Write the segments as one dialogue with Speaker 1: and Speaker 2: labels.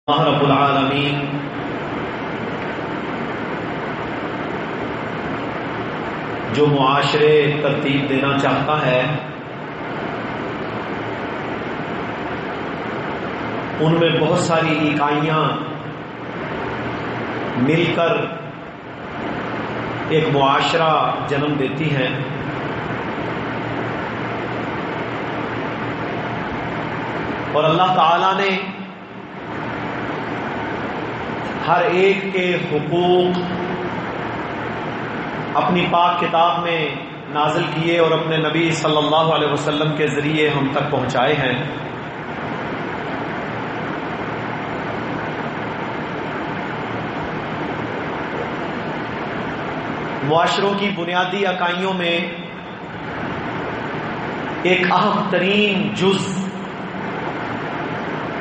Speaker 1: اللہ رب العالمین جو معاشرے ترتیب دینا چاہتا ہے ان میں بہت ساری اکائیاں مل کر ایک معاشرہ جنم دیتی ہیں، اور اللہ تعالی نے ہر ایک کے حقوق اپنی پاک کتاب میں نازل کیے اور اپنے نبی صلی اللہ علیہ وسلم کے ذریعے ہم تک پہنچائے ہیں۔ معاشروں کی بنیادی اکائیوں میں ایک اہم ترین جز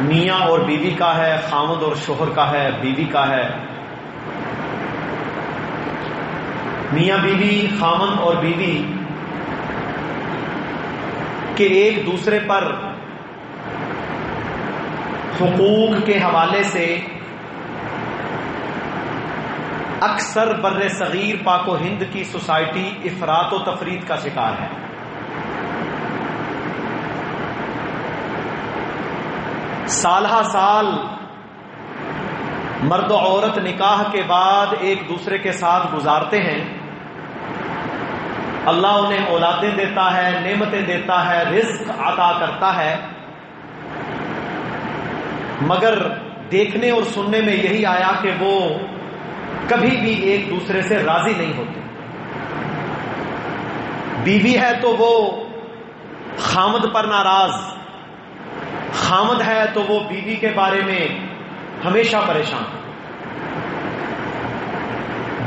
Speaker 1: میاں اور بیوی کا ہے، خامد اور شوہر کا ہے، بیوی کا ہے۔ میاں بیوی، خامد اور بیوی کے ایک دوسرے پر حقوق کے حوالے سے اکثر بر صغیر پاک و ہند کی سوسائٹی افراط و تفریط کا شکار ہے۔ سالہ سال مرد و عورت نکاح کے بعد ایک دوسرے کے ساتھ گزارتے ہیں، اللہ انہیں اولادیں دیتا ہے، نعمتیں دیتا ہے، رزق عطا کرتا ہے، مگر دیکھنے اور سننے میں یہی آیا کہ وہ کبھی بھی ایک دوسرے سے راضی نہیں ہوتے۔ بیوی ہے تو وہ خامد پر ناراض، خامد ہے تو وہ بیوی کے بارے میں ہمیشہ پریشان،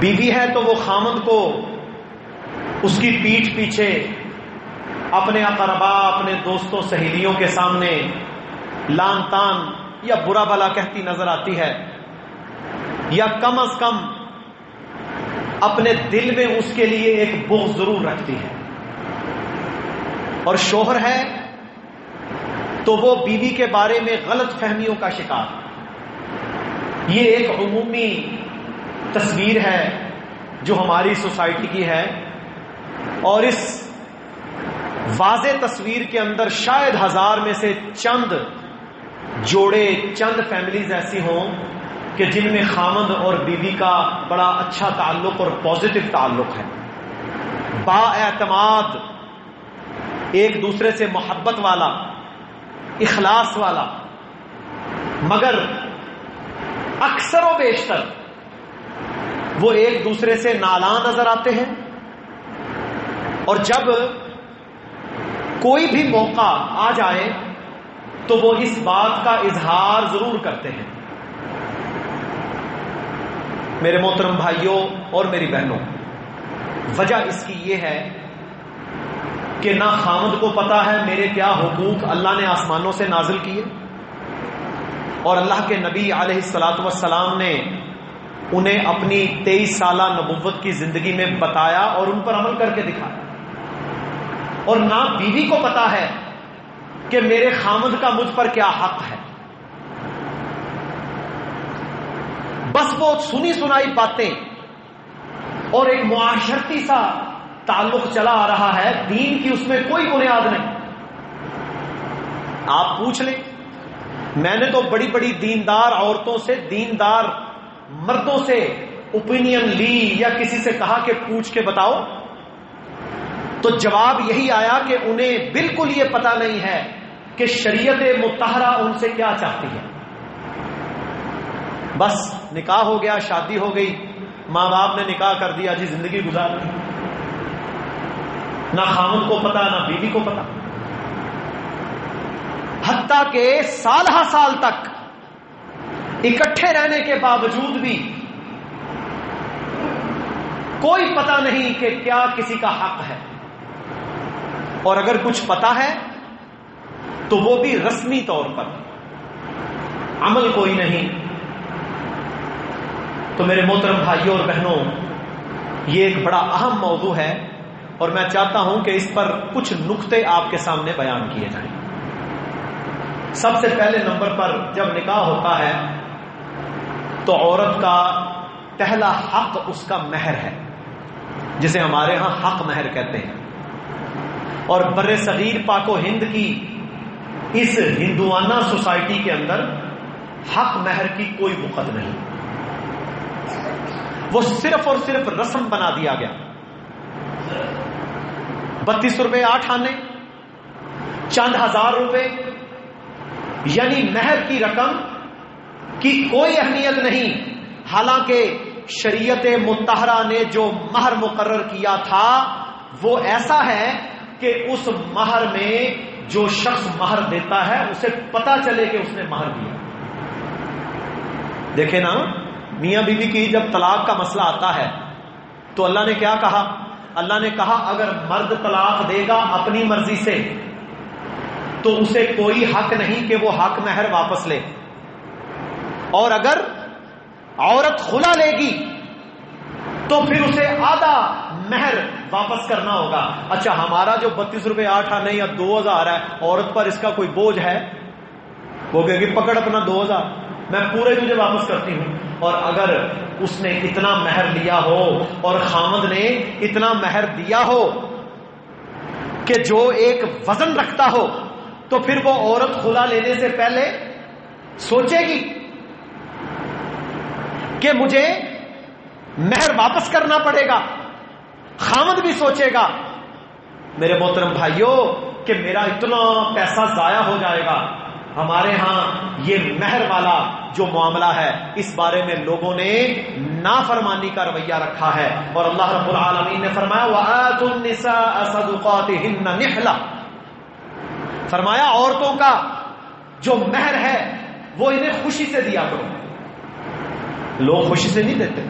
Speaker 1: بیوی ہے تو وہ خامد کو اس کی پیٹھ پیچھے اپنے اقربا، اپنے دوستوں سہیلیوں کے سامنے لان تان یا برا بھلا کہتی نظر آتی ہے، یا کم از کم اپنے دل میں اس کے لیے ایک بغض ضرور رکھتی ہے۔ اور شوہر ہے تو وہ بیوی کے بارے میں غلط فہمیوں کا شکار۔ یہ ایک عمومی تصویر ہے جو ہماری سوسائٹی کی ہے، اور اس واضح تصویر کے اندر شاید ہزار میں سے چند جوڑے، چند فیملیز ایسی ہوں کہ جن میں خامد اور بیوی کا بڑا اچھا تعلق اور پازیٹو تعلق ہے، با اعتماد، ایک دوسرے سے محبت والا، اخلاص والا۔ مگر اکثر و بیشتر وہ ایک دوسرے سے نالاں نظر آتے ہیں، اور جب کوئی بھی موقع آ جائے تو وہ اس بات کا اظہار ضرور کرتے ہیں۔ میرے محترم بھائیوں اور میری بہنوں، وجہ اس کی یہ ہے کہ نہ خامد کو پتا ہے میرے کیا حقوق اللہ نے آسمانوں سے نازل کیے، اور اللہ کے نبی علیہ الصلوۃ والسلام نے انہیں اپنی 23 سالہ نبوت کی زندگی میں بتایا اور ان پر عمل کر کے دکھایا، اور نہ بیوی کو پتا ہے کہ میرے خامد کا مجھ پر کیا حق ہے۔ بس وہ سنی سنائی باتیں اور ایک معاشرتی سا تعلق چلا آ رہا ہے، دین کی اس میں کوئی بنیاد نہیں۔ آپ پوچھ لیں، میں نے تو بڑی بڑی دیندار عورتوں سے، دیندار مردوں سے اوپینین لی یا کسی سے کہا کہ پوچھ کے بتاؤ، تو جواب یہی آیا کہ انہیں بالکل یہ پتہ نہیں ہے کہ شریعت مطہرہ ان سے کیا چاہتی ہے۔ بس نکاح ہو گیا، شادی ہو گئی، ماں باپ نے نکاح کر دیا، جی زندگی گزار دی، نہ خامد کو پتا نہ بیوی کو پتا، حتیٰ کہ سالہ سال تک اکٹھے رہنے کے باوجود بھی کوئی پتا نہیں کہ کیا کسی کا حق ہے، اور اگر کچھ پتا ہے تو وہ بھی رسمی طور پر، عمل کوئی نہیں۔ تو میرے محترم بھائیوں اور بہنوں، یہ ایک بڑا اہم موضوع ہے، اور میں چاہتا ہوں کہ اس پر کچھ نقطے آپ کے سامنے بیان کیے جائیں۔ سب سے پہلے نمبر پر جب نکاح ہوتا ہے تو عورت کا پہلا حق اس کا مہر ہے، جسے ہمارے ہاں حق مہر کہتے ہیں. اور بر صغیر پاک و ہند کی اس ہندوانہ سوسائٹی کے اندر حق مہر کی کوئی وقت نہیں، وہ صرف اور صرف رسم بنا دیا گیا. 32 روپے 8 آنے، چند ہزار روپے، یعنی مہر کی رقم کی کوئی اہمیت نہیں. حالانکہ شریعت مطہرہ نے جو مہر مقرر کیا تھا وہ ایسا ہے کہ اس مہر میں جو شخص مہر دیتا ہے اسے پتا چلے کہ اس نے مہر دیا. دیکھیں نا، میاں بیوی کی جب طلاق کا مسئلہ آتا ہے تو اللہ نے کیا کہا؟ اللہ نے کہا اگر مرد طلاق دے گا اپنی مرضی سے تو اسے کوئی حق نہیں کہ وہ حق مہر واپس لے، اور اگر عورت خلا لے گی تو پھر اسے آدھا مہر واپس کرنا ہوگا. اچھا، ہمارا جو 32 روپے 8 آنے یا 2000 ہے، عورت پر اس کا کوئی بوجھ ہے؟ وہ کہے گی پکڑ اپنا 2000، میں پورے تجھے واپس کرتی ہوں. اور اگر اس نے اتنا مہر لیا ہو اور خامد نے اتنا مہر دیا ہو کہ جو ایک وزن رکھتا ہو تو پھر وہ عورت خلا لینے سے پہلے سوچے گی کہ مجھے مہر واپس کرنا پڑے گا. خامد بھی سوچے گا میرے محترم بھائیوں کہ میرا اتنا پیسہ ضائع ہو جائے گا. ہمارے ہاں یہ مہر والا جو معاملہ ہے اس بارے میں لوگوں نے نافرمانی کا رویہ رکھا ہے. اور اللہ رب العالمین نے فرمایا وَآتُوا النِّسَاءَ صَدُقَاتِهِنَّ نِحْلَةً، فرمایا عورتوں کا جو مہر ہے وہ انہیں خوشی سے دیا کرو. لوگ خوشی سے نہیں دیتے.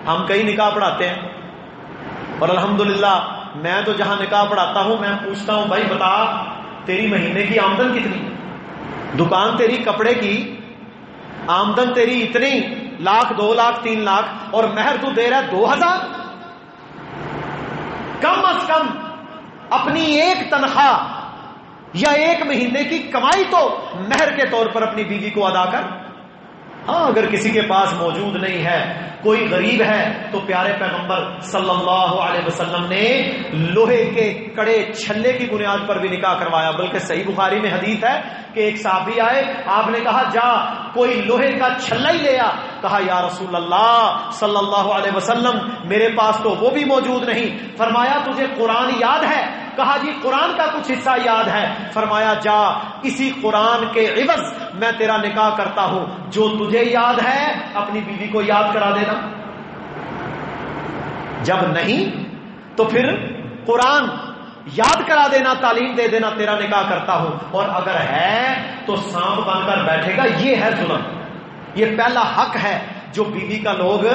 Speaker 1: ہم کئی نکاح پڑھاتے ہیں اور الحمدللہ میں تو جہاں نکاح پڑھاتا ہوں میں پوچھتا ہوں بھائی بتا تیری مہینے کی آمدن کتنی؟ دکان تیری کپڑے کی آمدن تیری اتنی، 1,00,000 2,00,000 3,00,000 اور مہر تو دے رہا ہے 2,000. کم از کم اپنی ایک تنخواہ یا ایک مہینے کی کمائی تو مہر کے طور پر اپنی بیوی کو ادا کر. ہاں اگر کسی کے پاس موجود نہیں ہے، کوئی غریب ہے، تو پیارے پیغمبر صلی اللہ علیہ وسلم نے لوہے کے کڑے چھلے کی بنیاد پر بھی نکاح کروایا. بلکہ صحیح بخاری میں حدیث ہے کہ ایک صحابی آئے، آپ نے کہا جا کوئی لوہے کا چھلا ہی لے آ. کہا یا رسول اللہ صلی اللہ علیہ وسلم میرے پاس تو وہ بھی موجود نہیں. فرمایا تجھے قرآن یاد ہے؟ کہا جی قرآن کا کچھ حصہ یاد ہے. فرمایا جا اسی قرآن کے عوض میں تیرا نکاح کرتا ہوں، جو تجھے یاد ہے اپنی بیوی کو یاد کرا دینا. جب نہیں تو پھر قرآن یاد کرا دینا، تعلیم دے دینا، تیرا نکاح کرتا ہوں. اور اگر ہے تو سانپ بن کر بیٹھے گا. یہ ہے ظلم. یہ پہلا حق ہے جو بیوی کا لوگ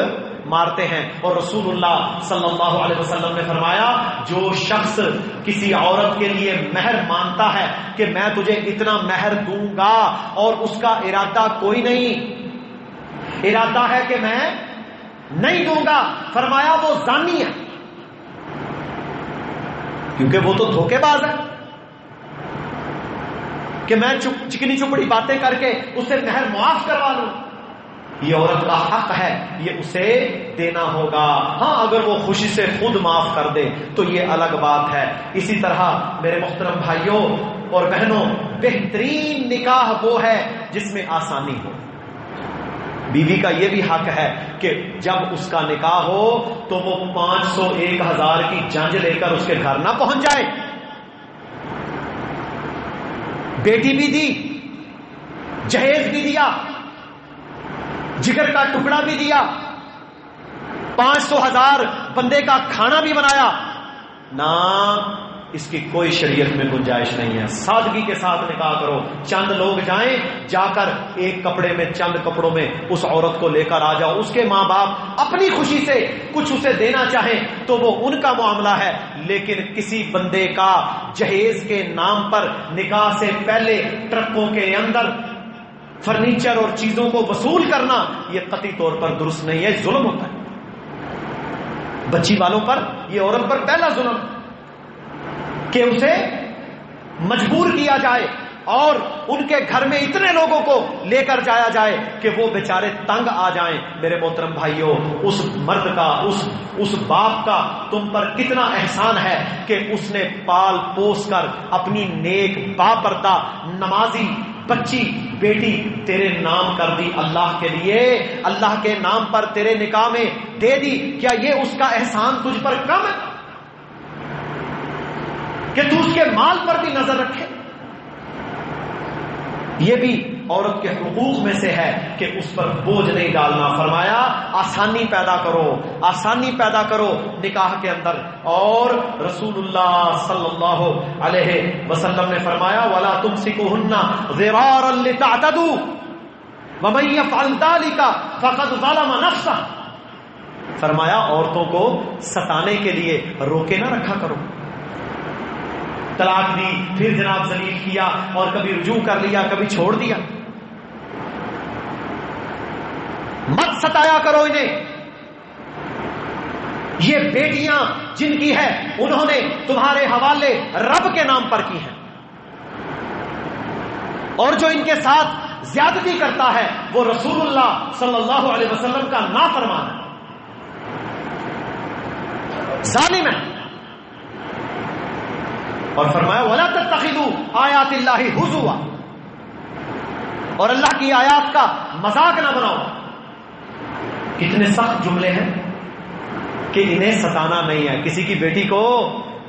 Speaker 1: مارتے ہیں. اور رسول اللہ صلی اللہ علیہ وسلم نے فرمایا جو شخص کسی عورت کے لیے مہر مانتا ہے کہ میں تجھے اتنا مہر دوں گا اور اس کا ارادہ کوئی نہیں، ارادہ ہے کہ میں نہیں دوں گا، فرمایا وہ زانی ہے، کیونکہ وہ تو دھوکے باز ہے کہ میں چکنی چپڑی باتیں کر کے اسے مہر معاف کروا لوں. یہ عورت کا حق ہے، یہ اسے دینا ہوگا. ہاں اگر وہ خوشی سے خود معاف کر دے تو یہ الگ بات ہے. اسی طرح میرے محترم بھائیوں اور بہنوں، بہترین نکاح وہ ہے جس میں آسانی ہو. بیوی کا یہ بھی حق ہے کہ جب اس کا نکاح ہو تو وہ 500 1,000 کی جنج لے کر اس کے گھر نہ پہنچ جائے. بیٹی بھی دی، جہیز بھی دیا، جگر کا ٹکڑا بھی دیا، 500 1,000 بندے کا کھانا بھی بنایا، نہ اس کی کوئی شریعت میں گنجائش نہیں ہے. سادگی کے ساتھ نکاح کرو. چند لوگ جائیں، جا کر ایک کپڑے میں چند کپڑوں میں اس عورت کو لے کر آ جاؤ. اس کے ماں باپ اپنی خوشی سے کچھ اسے دینا چاہیں تو وہ ان کا معاملہ ہے، لیکن کسی بندے کا جہیز کے نام پر نکاح سے پہلے ٹرکوں کے اندر فرنیچر اور چیزوں کو وصول کرنا یہ قطعی طور پر درست نہیں ہے، ظلم ہوتا ہے. بچی والوں پر، یہ عورت پر پہلا ظلم کہ اسے مجبور کیا جائے اور ان کے گھر میں اتنے لوگوں کو لے کر جایا جائے کہ وہ بیچارے تنگ آ جائیں. میرے محترم بھائیوں، اس مرد کا، اس باپ کا تم پر کتنا احسان ہے کہ اس نے پال پوس کر اپنی نیک باپردہ نمازی بچی بیٹی تیرے نام کر دی، اللہ کے لیے، اللہ کے نام پر تیرے نکاح میں دے دی. کیا یہ اس کا احسان تجھ پر کم ہے کہ تو اس کے مال پر بھی نظر رکھے؟ یہ بھی عورت کے حقوق میں سے ہے کہ اس پر بوجھ نہیں ڈالنا. فرمایا آسانی پیدا کرو، آسانی پیدا کرو نکاح کے اندر. اور رسول اللہ صلی اللہ علیہ وسلم نے فرمایا وَلَا تُمْسِكُوهُنَّ ضِرَارًا لِتَعْتَدُوا وَمَن يَفْعَلْ ذَلِكَ فَقَدْ ظَلَمَ نَفْسَهُ. فرمایا عورتوں کو ستانے کے لیے روکے نہ رکھا کرو. طلاق دی، پھر جناب ذلیل کیا، اور کبھی رجوع کر لیا، کبھی چھوڑ دیا. مت ستایا کرو انہیں. یہ بیٹیاں جن کی ہے انہوں نے تمہارے حوالے رب کے نام پر کی ہیں، اور جو ان کے ساتھ زیادتی کرتا ہے وہ رسول اللہ صلی اللہ علیہ وسلم کا نافرمان ہے، ظالم ہے. اور فرمایا وَلَا تَتَّخِذُوا آیات اللہ ہزوا، اور اللہ کی آیات کا مذاق نہ بناؤ. کتنے سخت جملے ہیں کہ انہیں ستانا نہیں ہے، کسی کی بیٹی کو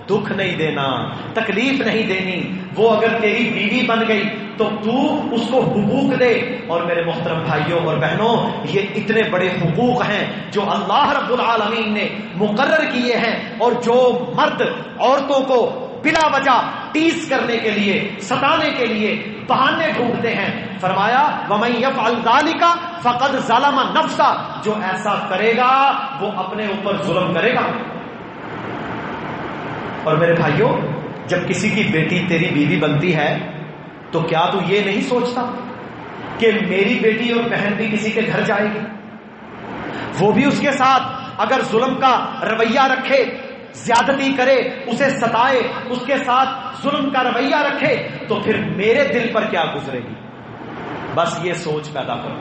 Speaker 1: دکھ نہیں دینا، تکلیف نہیں دینی. وہ اگر تیری بیوی بن گئی تو تو اس کو حقوق دے. اور میرے محترم بھائیوں اور بہنوں، یہ اتنے بڑے حقوق ہیں جو اللہ رب العالمین نے مقرر کیے ہیں، اور جو مرد عورتوں کو بلا وجہ ٹیز کرنے کے لیے، ستانے کے لیے بہانے ڈھونڈتے ہیں، فرمایا وَمَن يَفْعَلْ ذَلِكَ فَقَدْ ظَلَمَ نَفْسَهُ، جو ایسا کرے گا وہ اپنے اوپر ظلم کرے گا. اور میرے بھائیوں، جب کسی کی بیٹی تیری بیوی بنتی ہے تو کیا تو یہ نہیں سوچتا کہ میری بیٹی اور بہن بھی کسی کے گھر جائے گی، وہ بھی اس کے ساتھ اگر ظلم کا رویہ رکھے، زیادتی کرے، اسے ستائے، اس کے ساتھ ظلم کا رویہ رکھے، تو پھر میرے دل پر کیا گزرے گی؟ بس یہ سوچ پیدا کرو.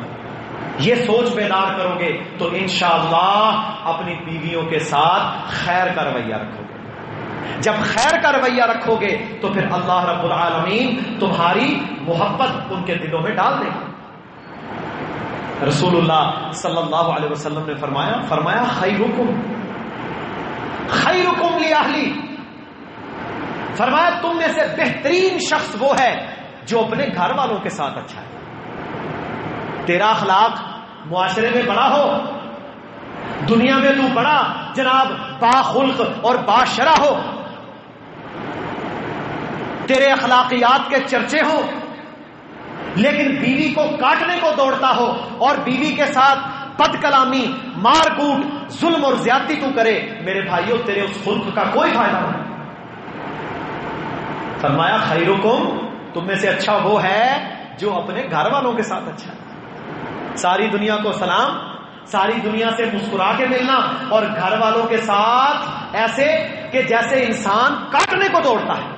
Speaker 1: یہ سوچ بیدار کرو گے تو انشاءاللہ اپنی بیویوں کے ساتھ خیر کا رویہ رکھو گے. جب خیر کا رویہ رکھو گے تو پھر اللہ رب العالمین تمہاری محبت ان کے دلوں میں ڈال دے گا. رسول اللہ صلی اللہ علیہ وسلم نے فرمایا خیرکم لأہلی، فرمایا تم میں سے بہترین شخص وہ ہے جو اپنے گھر والوں کے ساتھ اچھا ہے. تیرا اخلاق معاشرے میں بڑا ہو، دنیا میں تو بڑا جناب باخلق اور باشرح ہو، تیرے اخلاقیات کے چرچے ہوں، لیکن بیوی کو کاٹنے کو دوڑتا ہو اور بیوی کے ساتھ بد کلامی، مار کوٹ، ظلم اور زیادتی تو کرے، میرے بھائیوں تیرے اس خلق کا کوئی فائدہ نہیں. فرمایا خیرکم، تم میں سے اچھا وہ ہے جو اپنے گھر والوں کے ساتھ اچھا ہے. ساری دنیا کو سلام، ساری دنیا سے مسکرا کے ملنا، اور گھر والوں کے ساتھ ایسے کہ جیسے انسان کاٹنے کو دوڑتا ہے.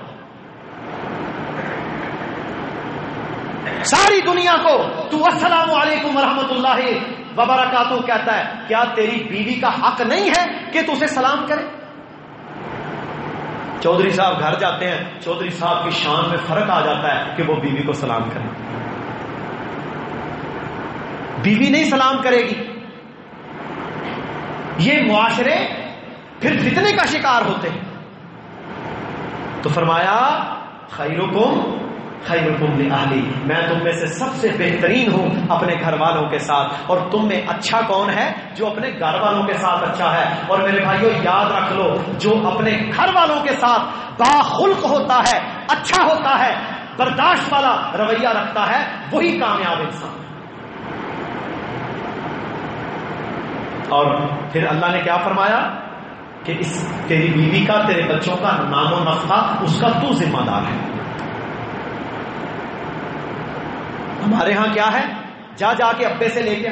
Speaker 1: ساری دنیا کو تو السلام علیکم ورحمۃ اللہ وبرکاتہ کہتا ہے، کیا تیری بیوی کا حق نہیں ہے کہ تو اسے سلام کرے؟ چودھری صاحب گھر جاتے ہیں، چودھری صاحب کی شان میں فرق آ جاتا ہے کہ وہ بیوی کو سلام کرے. بیوی نہیں سلام کرے گی. یہ معاشرے پھر فتنے کا شکار ہوتے ہیں. تو فرمایا خیرکم لأہلی، میں تم میں سے سب سے بہترین ہوں اپنے گھر والوں کے ساتھ. اور تم میں اچھا کون ہے؟ جو اپنے گھر والوں کے ساتھ اچھا ہے. اور میرے بھائیوں یاد رکھ لو، جو اپنے گھر والوں کے ساتھ باخلق ہوتا ہے، اچھا ہوتا ہے، برداشت والا رویہ رکھتا ہے، وہی کامیاب انسان. اور پھر اللہ نے کیا فرمایا کہ اس تیری بیوی کا، تیرے بچوں کا نام و نفقہ اس کا تو ذمہ دار ہے. ہمارے ہاں کیا ہے؟ جا کے ابے سے لے کے،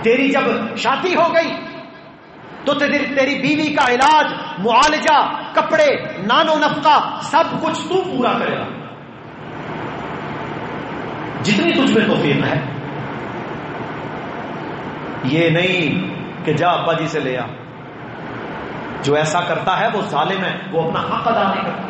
Speaker 1: تیری جب شادی ہو گئی تو تیری بیوی کا علاج، معالجہ، کپڑے، نان و نفقہ سب کچھ تو پورا کرے گا. جتنی تجھ میں توفیق ہے. یہ نہیں کہ جا ابا جی سے لے آ. جو ایسا کرتا ہے وہ ظالم ہے، وہ اپنا حق ادا نہیں کرتا.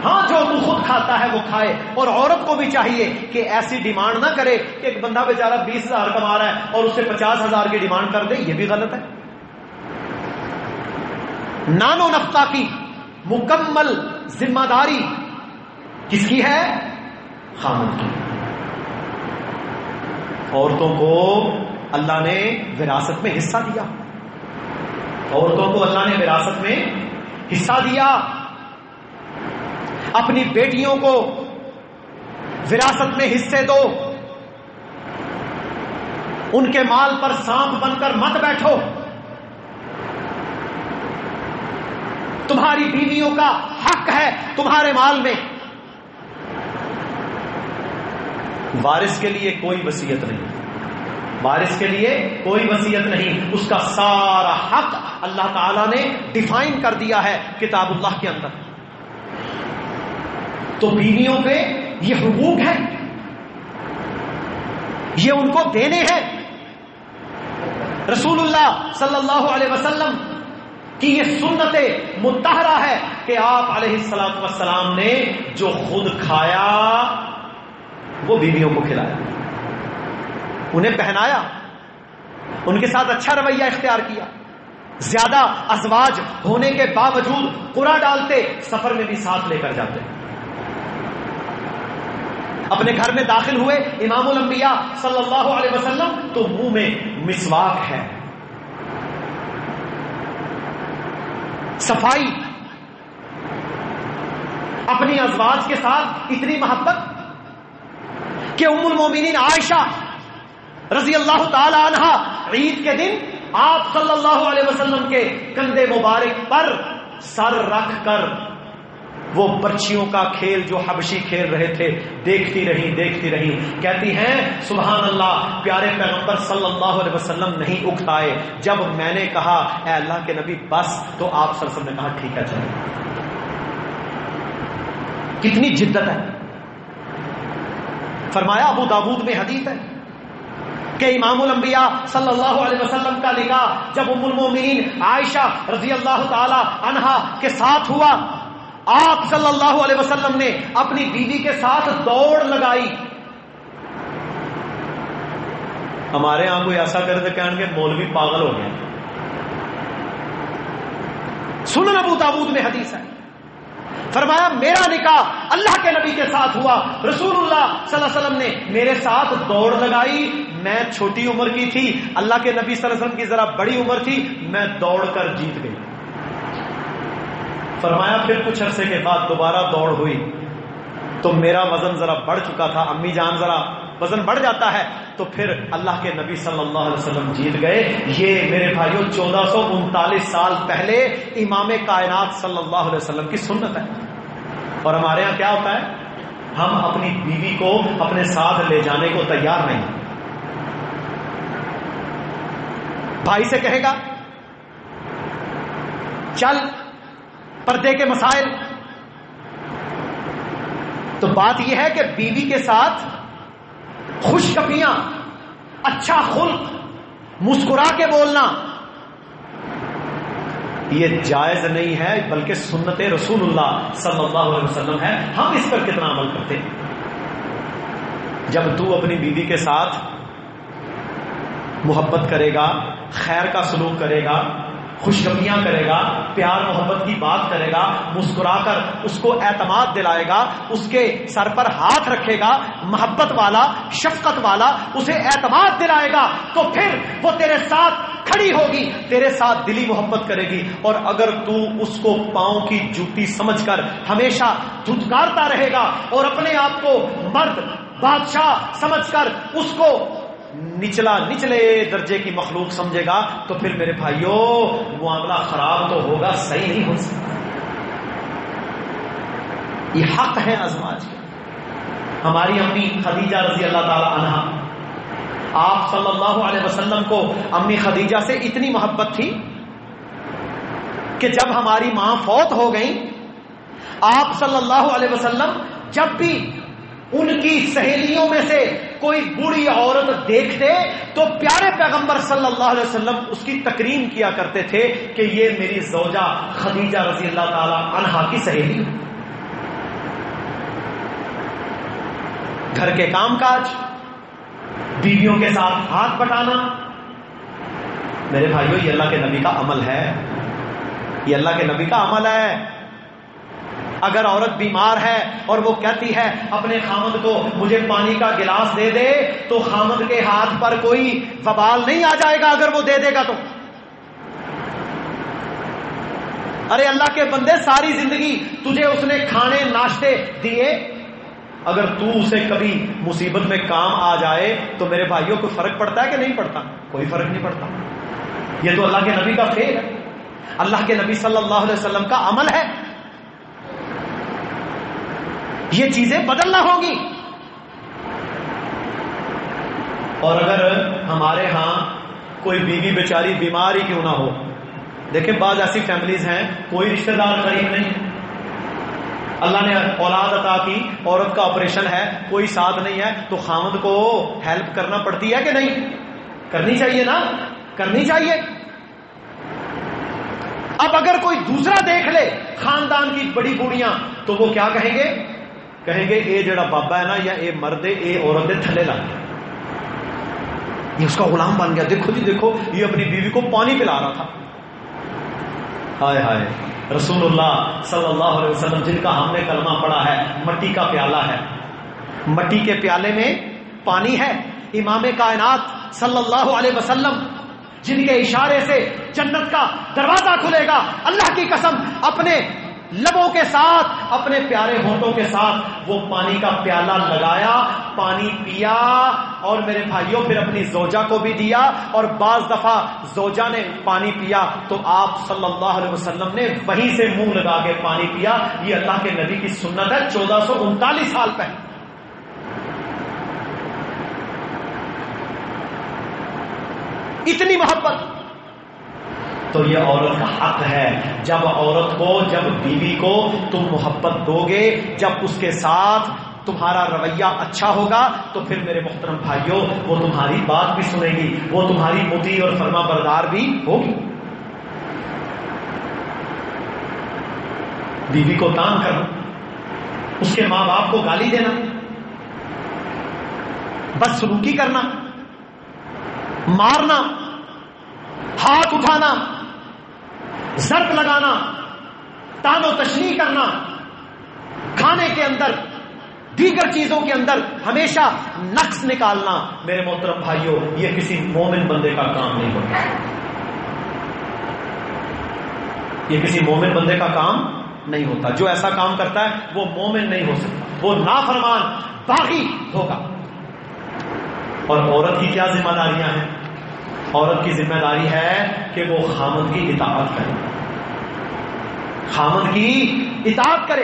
Speaker 1: ہاں جو تو خود کھاتا ہے وہ کھائے. اور عورت کو بھی چاہیے کہ ایسی ڈیمانڈ نہ کرے کہ ایک بندہ بیچارہ 20,000 کما رہا ہے اور اسے 50,000 کی ڈیمانڈ کر دے. یہ بھی غلط ہے. نان و نفقہ کی مکمل ذمہ داری کس کی ہے؟ خاوند کی. عورتوں کو اللہ نے وراثت میں حصہ دیا. عورتوں کو اللہ نے وراثت میں حصہ دیا. اپنی بیٹیوں کو وراثت میں حصے دو. ان کے مال پر سانپ بن کر مت بیٹھو. تمہاری بیویوں کا حق ہے تمہارے مال میں. وارث کے لیے کوئی وصیت نہیں. وارث کے لیے کوئی وصیت نہیں. اس کا سارا حق اللہ تعالی نے ڈیفائن کر دیا ہے کتاب اللہ کے اندر. تو بیویوں پہ یہ حقوق ہے، یہ ان کو دینے ہیں. رسول اللہ صلی اللہ علیہ وسلم کی یہ سنت مطہرہ ہے کہ آپ علیہ الصلوۃ والسلام نے جو خود کھایا وہ بیویوں کو کھلایا، انہیں پہنایا، ان کے ساتھ اچھا رویہ اختیار کیا. زیادہ ازواج ہونے کے باوجود قرعہ ڈالتے، سفر میں بھی ساتھ لے کر جاتے. اپنے گھر میں داخل ہوئے امام الانبیاء صلی اللہ علیہ وسلم تو منہ میں مسواک ہے. صفائی. اپنی ازواج کے ساتھ اتنی محبت کہ ام المومنین عائشہ رضی اللہ تعالی عنہا عید کے دن آپ صلی اللہ علیہ وسلم کے کندھے مبارک پر سر رکھ کر وہ پرچیوں کا کھیل جو حبشی کھیل رہے تھے دیکھتی رہی. کہتی ہیں سبحان اللہ، پیارے پیغمبر صلی اللہ علیہ وسلم نہیں اکتائے. جب میں نے کہا اے اللہ کے نبی بس، تو آپ صلی اللہ علیہ وسلم نے کہا ٹھیک ہے چلو. کتنی جدت ہے. فرمایا ابو داؤد میں حدیث ہے کہ امام الانبیاء صلی اللہ علیہ وسلم کا نکاح جب ام المومنین عائشہ رضی اللہ تعالی عنہا کے ساتھ ہوا، آپ صلی اللہ علیہ وسلم نے اپنی بیوی کے ساتھ دوڑ لگائی. ہمارے ہاں کوئی ایسا کرے تو کہیں گے مولوی پاگل ہو گیا. سنن ابو داؤد میں حدیث ہے. فرمایا میرا نکاح اللہ کے نبی کے ساتھ ہوا، رسول اللہ صلی اللہ علیہ وسلم نے میرے ساتھ دوڑ لگائی. میں چھوٹی عمر کی تھی، اللہ کے نبی صلی اللہ علیہ وسلم کی ذرا بڑی عمر تھی، میں دوڑ کر جیت گئی. فرمایا پھر کچھ عرصے کے بعد دوبارہ دوڑ ہوئی تو میرا وزن ذرا بڑھ چکا تھا. امی جان ذرا وزن بڑھ جاتا ہے، تو پھر اللہ کے نبی صلی اللہ علیہ وسلم جیت گئے. یہ میرے بھائیوں 1439 سال پہلے امام کائنات صلی اللہ علیہ وسلم کی سنت ہے. اور ہمارے ہاں کیا ہوتا ہے؟ ہم اپنی بیوی کو اپنے ساتھ لے جانے کو تیار نہیں. بھائی سے کہے گا چل پردے کے مسائل، تو بات یہ ہے کہ بیوی کے ساتھ خوش کپیاں، اچھا خلق، مسکرا کے بولنا یہ جائز نہیں ہے، بلکہ سنت رسول اللہ صلی اللہ علیہ وسلم ہے. ہم اس پر کتنا عمل کرتے ہیں؟ جب تو اپنی بیوی کے ساتھ محبت کرے گا، خیر کا سلوک کرے گا، خوشگپیاں کرے گا، پیار محبت کی بات کرے گا، مسکرا کر اس کو اعتماد دلائے گا، اس کے سر پر ہاتھ رکھے گا، محبت والا، شفقت والا، اسے اعتماد دلائے گا، تو پھر وہ تیرے ساتھ کھڑی ہوگی، تیرے ساتھ دلی محبت کرے گی. اور اگر تو اس کو پاؤں کی جوتی سمجھ کر ہمیشہ دھتکارتا رہے گا اور اپنے آپ کو مرد بادشاہ سمجھ کر اس کو نچلے درجے کی مخلوق سمجھے گا، تو پھر میرے بھائیوں معاملہ خراب تو ہوگا، صحیح نہیں ہو سکتا. یہ حق ہے ازواج کے. ہماری امی خدیجہ رضی اللہ تعالی عنہا، آپ صلی اللہ علیہ وسلم کو امی خدیجہ سے اتنی محبت تھی کہ جب ہماری ماں فوت ہو گئی، آپ صلی اللہ علیہ وسلم جب بھی ان کی سہیلیوں میں سے کوئی بوڑھی عورت دیکھتے تو پیارے پیغمبر صلی اللہ علیہ وسلم اس کی تکریم کیا کرتے تھے کہ یہ میری زوجہ خدیجہ رضی اللہ تعالی عنہا کی سہیلی. گھر کے کام کاج، بیویوں کے ساتھ ہاتھ بٹانا، میرے بھائیو یہ اللہ کے نبی کا عمل ہے، یہ اللہ کے نبی کا عمل ہے. اگر عورت بیمار ہے اور وہ کہتی ہے اپنے خامد کو مجھے پانی کا گلاس دے دے، تو خامد کے ہاتھ پر کوئی وبال نہیں آ جائے گا اگر وہ دے دے گا تو. ارے اللہ کے بندے، ساری زندگی تجھے اس نے کھانے ناشتے دیے، اگر تو اسے کبھی مصیبت میں کام آ جائے تو میرے بھائیوں کو فرق پڑتا ہے کہ نہیں پڑتا؟ کوئی فرق نہیں پڑتا. یہ تو اللہ کے نبی کا فعل ہے، اللہ کے نبی صلی اللہ علیہ وسلم کا عمل ہے. یہ چیزیں بدلنا ہوں گی. اور اگر ہمارے ہاں کوئی بیوی بیچاری بیمار ہی کیوں نہ ہو، دیکھیں بعض ایسی فیملیز ہیں کوئی رشتہ دار قریب نہیں، اللہ نے اولاد عطا کی، عورت کا آپریشن ہے، کوئی ساتھ نہیں ہے، تو خامد کو ہیلپ کرنا پڑتی ہے کہ نہیں؟ کرنی چاہیے نا، کرنی چاہیے. اب اگر کوئی دوسرا دیکھ لے خاندان کی بڑی بوڑھیاں تو وہ کیا کہیں گے؟ کہیں گے اے جڑا بابا ہے نا یا اے مرد ہے، اے عورت دے تھلے لگ گیا، یہ اس کا غلام بن گیا. دیکھو جی دیکھو، یہ اپنی بیوی کو پانی پلا رہا تھا. ہائے ہائے. رسول اللہ صلی اللہ علیہ وسلم جن کا ہم نے کلمہ پڑھا ہے، مٹی کا پیالہ ہے، مٹی کے پیالے میں پانی ہے. امام کائنات صلی اللہ علیہ وسلم جن کے اشارے سے جنت کا دروازہ کھلے گا، اللہ کی قسم اپنے لبوں کے ساتھ، اپنے پیارے ہونٹوں کے ساتھ وہ پانی کا پیالہ لگایا، پانی پیا، اور میرے بھائیوں پھر اپنی زوجہ کو بھی دیا. اور بعض دفعہ زوجہ نے پانی پیا تو آپ صلی اللہ علیہ وسلم نے وہیں سے منہ لگا کے پانی پیا. یہ اللہ کے نبی کی سنت ہے 1439 سال پہلے. اتنی محبت. تو یہ عورت کا حق ہے، جب عورت کو، جب بیوی کو تم محبت دو گے، جب اس کے ساتھ تمہارا رویہ اچھا ہوگا، تو پھر میرے محترم بھائیوں وہ تمہاری بات بھی سنے گی، وہ تمہاری مطیع اور فرما بردار بھی ہوگی. بیوی کو تان کرنا، اس کے ماں باپ کو گالی دینا، بدسلوکی کرنا، مارنا، ہاتھ اٹھانا، ضرب لگانا، تان و تشنیع کرنا، کھانے کے اندر، دیگر چیزوں کے اندر ہمیشہ نقص نکالنا، میرے محترم بھائیوں یہ کسی مومن بندے کا کام نہیں ہوتا. یہ کسی مومن بندے کا کام نہیں ہوتا. جو ایسا کام کرتا ہے وہ مومن نہیں ہو سکتا، وہ نافرمان باغی ہوگا. اور عورت کی کیا ذمہ داریاں ہیں؟ عورت کی ذمہ داری ہے کہ وہ خامد کی اطاعت کرے، خامد کی اطاعت کرے.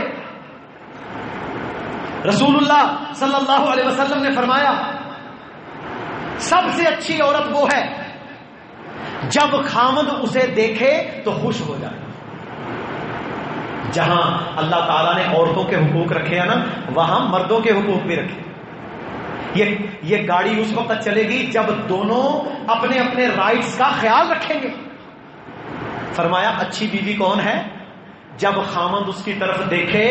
Speaker 1: رسول اللہ صلی اللہ علیہ وسلم نے فرمایا سب سے اچھی عورت وہ ہے جب خامد اسے دیکھے تو خوش ہو جائے. جہاں اللہ تعالیٰ نے عورتوں کے حقوق رکھے ہیں نا، وہاں مردوں کے حقوق بھی رکھے. یہ گاڑی اس وقت چلے گی جب دونوں اپنے اپنے رائٹس کا خیال رکھیں گے. فرمایا اچھی بیوی کون ہے؟ جب خامد اس کی طرف دیکھے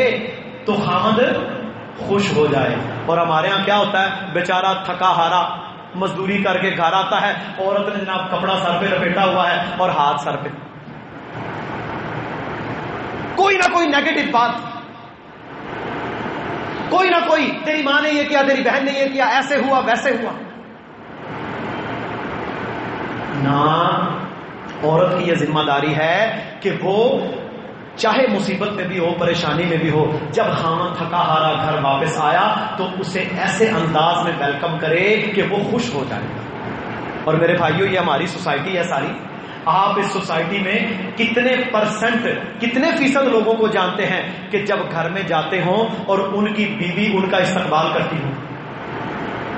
Speaker 1: تو خامد خوش ہو جائے. اور ہمارے ہاں کیا ہوتا ہے، بیچارہ تھکا ہارا مزدوری کر کے گھر آتا ہے، عورت نے جناب کپڑا سر پہ لپیٹا ہوا ہے اور ہاتھ سر پہ، کوئی نہ کوئی نیگیٹو بات، کوئی نہ کوئی، تیری ماں نے یہ کیا، تیری بہن نے یہ کیا، ایسے ہوا ویسے ہوا. نہ، عورت کی یہ ذمہ داری ہے کہ وہ چاہے مصیبت میں بھی ہو، پریشانی میں بھی ہو، جب خامد تھکا ہارا گھر واپس آیا تو اسے ایسے انداز میں ویلکم کرے کہ وہ خوش ہو جائے. اور میرے بھائیوں یہ ہماری سوسائٹی ہے ساری. آپ اس سوسائٹی میں کتنے پرسنٹ، کتنے فیصد لوگوں کو جانتے ہیں کہ جب گھر میں جاتے ہوں اور ان کی بیوی ان کا استقبال کرتی ہوں؟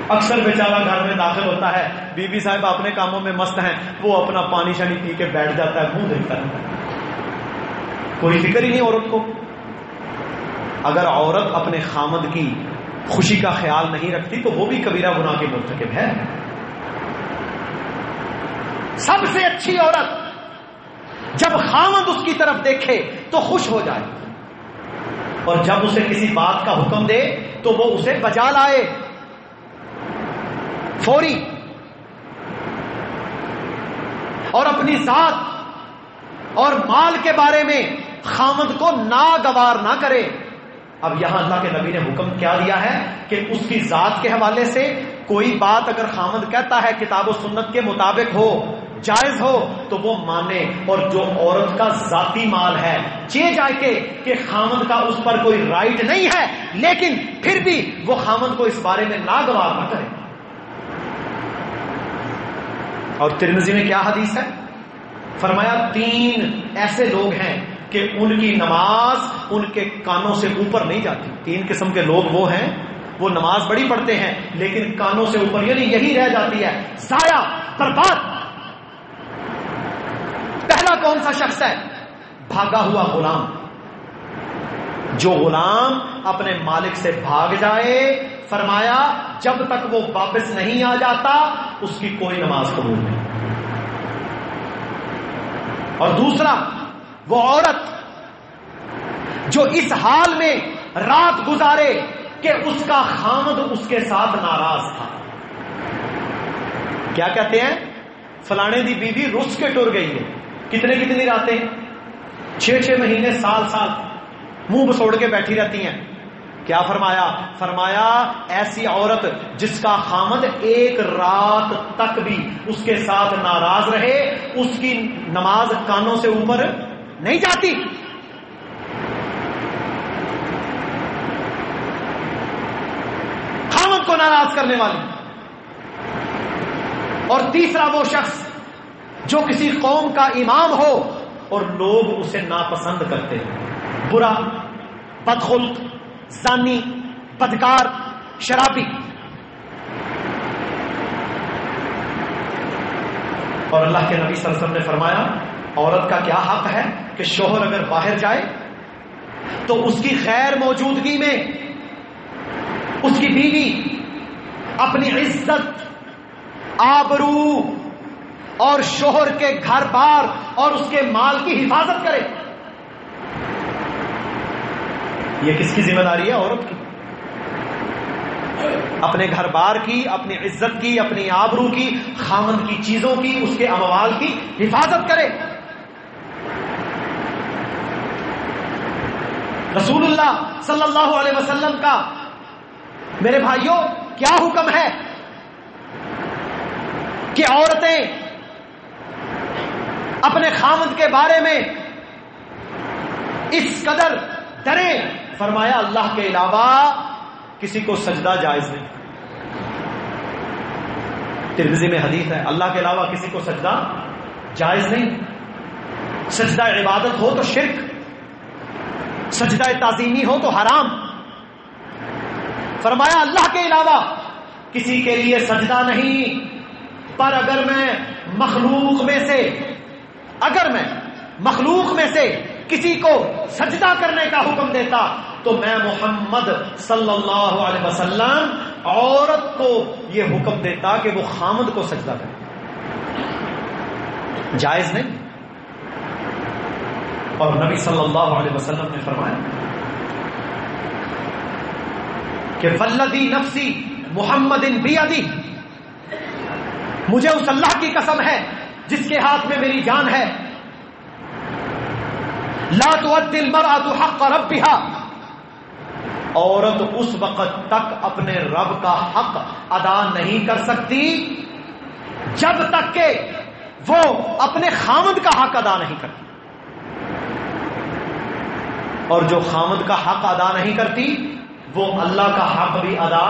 Speaker 1: اکثر بیچارہ گھر میں داخل ہوتا ہے، بیوی صاحب اپنے کاموں میں مست ہیں، وہ اپنا پانی شانی پی کے بیٹھ جاتا ہے، منہ دیکھتا رہتا ہے، کوئی فکر ہی نہیں عورت کو. اگر عورت اپنے خامد کی خوشی کا خیال نہیں رکھتی تو وہ بھی کبیرہ گناہ کے مرتکب ہے۔ سب سے اچھی عورت جب خاوند اس کی طرف دیکھے تو خوش ہو جائے، اور جب اسے کسی بات کا حکم دے تو وہ اسے بجا لائے فوری، اور اپنی ذات اور مال کے بارے میں خاوند کو ناگوار نہ کرے۔ اب یہاں اللہ کے نبی نے حکم کیا دیا ہے کہ اس کی ذات کے حوالے سے کوئی بات اگر خاوند کہتا ہے کتاب و سنت کے مطابق ہو، جائز ہو، تو وہ مانے، اور جو عورت کا ذاتی مال ہے چاہے جائے کہ خاوند کا اس پر کوئی رائٹ نہیں ہے، لیکن پھر بھی وہ خاوند کو اس بارے میں ناگوار نہ کرے۔ اور ترمذی میں کیا حدیث ہے؟ فرمایا 3 ایسے لوگ ہیں کہ ان کی نماز ان کے کانوں سے اوپر نہیں جاتی۔ 3 قسم کے لوگ وہ ہیں، وہ نماز بڑی پڑھتے ہیں لیکن کانوں سے اوپر، یعنی یہی رہ جاتی ہے، ضائع، برباد۔ پہلا کون سا شخص ہے؟ بھاگا ہوا غلام۔ جو غلام اپنے مالک سے بھاگ جائے، فرمایا جب تک وہ واپس نہیں آ جاتا اس کی کوئی نماز قبول نہیں۔ اور دوسرا وہ عورت جو اس حال میں رات گزارے کہ اس کا خاوند اس کے ساتھ ناراض تھا۔ کیا کہتے ہیں؟ فلانے دی بیوی رس کے ٹر گئی ہے۔ کتنی راتیں؟ 6 مہینے، سال منہ بسوڑ کے بیٹھی رہتی ہیں۔ کیا فرمایا؟ فرمایا ایسی عورت جس کا خاوند 1 رات تک بھی اس کے ساتھ ناراض رہے، اس کی نماز کانوں سے اوپر نہیں جاتی۔ خاوند کو ناراض کرنے والی۔ اور تیسرا وہ شخص جو کسی قوم کا امام ہو اور لوگ اسے ناپسند کرتے ہیں، برا، بدخلق، زانی، بدکار، شرابی۔ اور اللہ کے نبی صلی اللہ علیہ وسلم نے فرمایا عورت کا کیا حق ہے کہ شوہر اگر باہر جائے تو اس کی غیر موجودگی میں اس کی بیوی اپنی عزت، آبرو اور شوہر کے گھر بار اور اس کے مال کی حفاظت کرے۔ یہ کس کی ذمہ داری ہے؟ عورت کی۔ اپنے گھر بار کی، اپنی عزت کی، اپنی آبرو کی، خاوند کی چیزوں کی، اس کے اموال کی حفاظت کرے۔ رسول اللہ صلی اللہ علیہ وسلم کا میرے بھائیوں کیا حکم ہے کہ عورتیں اپنے خاوند کے بارے میں اس قدر ڈریں۔ فرمایا اللہ کے علاوہ کسی کو سجدہ جائز نہیں۔ ترمذی میں حدیث ہے اللہ کے علاوہ کسی کو سجدہ جائز نہیں۔ سجدہ عبادت ہو تو شرک، سجدہ تعظیمی ہو تو حرام۔ فرمایا اللہ کے علاوہ کسی کے لیے سجدہ نہیں، پر اگر میں مخلوق میں سے کسی کو سجدہ کرنے کا حکم دیتا تو میں محمد صلی اللہ علیہ وسلم عورت کو یہ حکم دیتا کہ وہ خاوند کو سجدہ کرے۔ جائز نہیں۔ اور نبی صلی اللہ علیہ وسلم نے فرمایا کہ والذی نفسی محمد بیدی، مجھے اس اللہ کی قسم ہے جس کے ہاتھ میں میری جان ہے، لا تؤدی المرأة حق ربها، عورت اس وقت تک اپنے رب کا حق ادا نہیں کر سکتی جب تک کہ وہ اپنے خاوند کا حق ادا نہیں کرتی، اور جو خاوند کا حق ادا نہیں کرتی وہ اللہ کا حق بھی ادا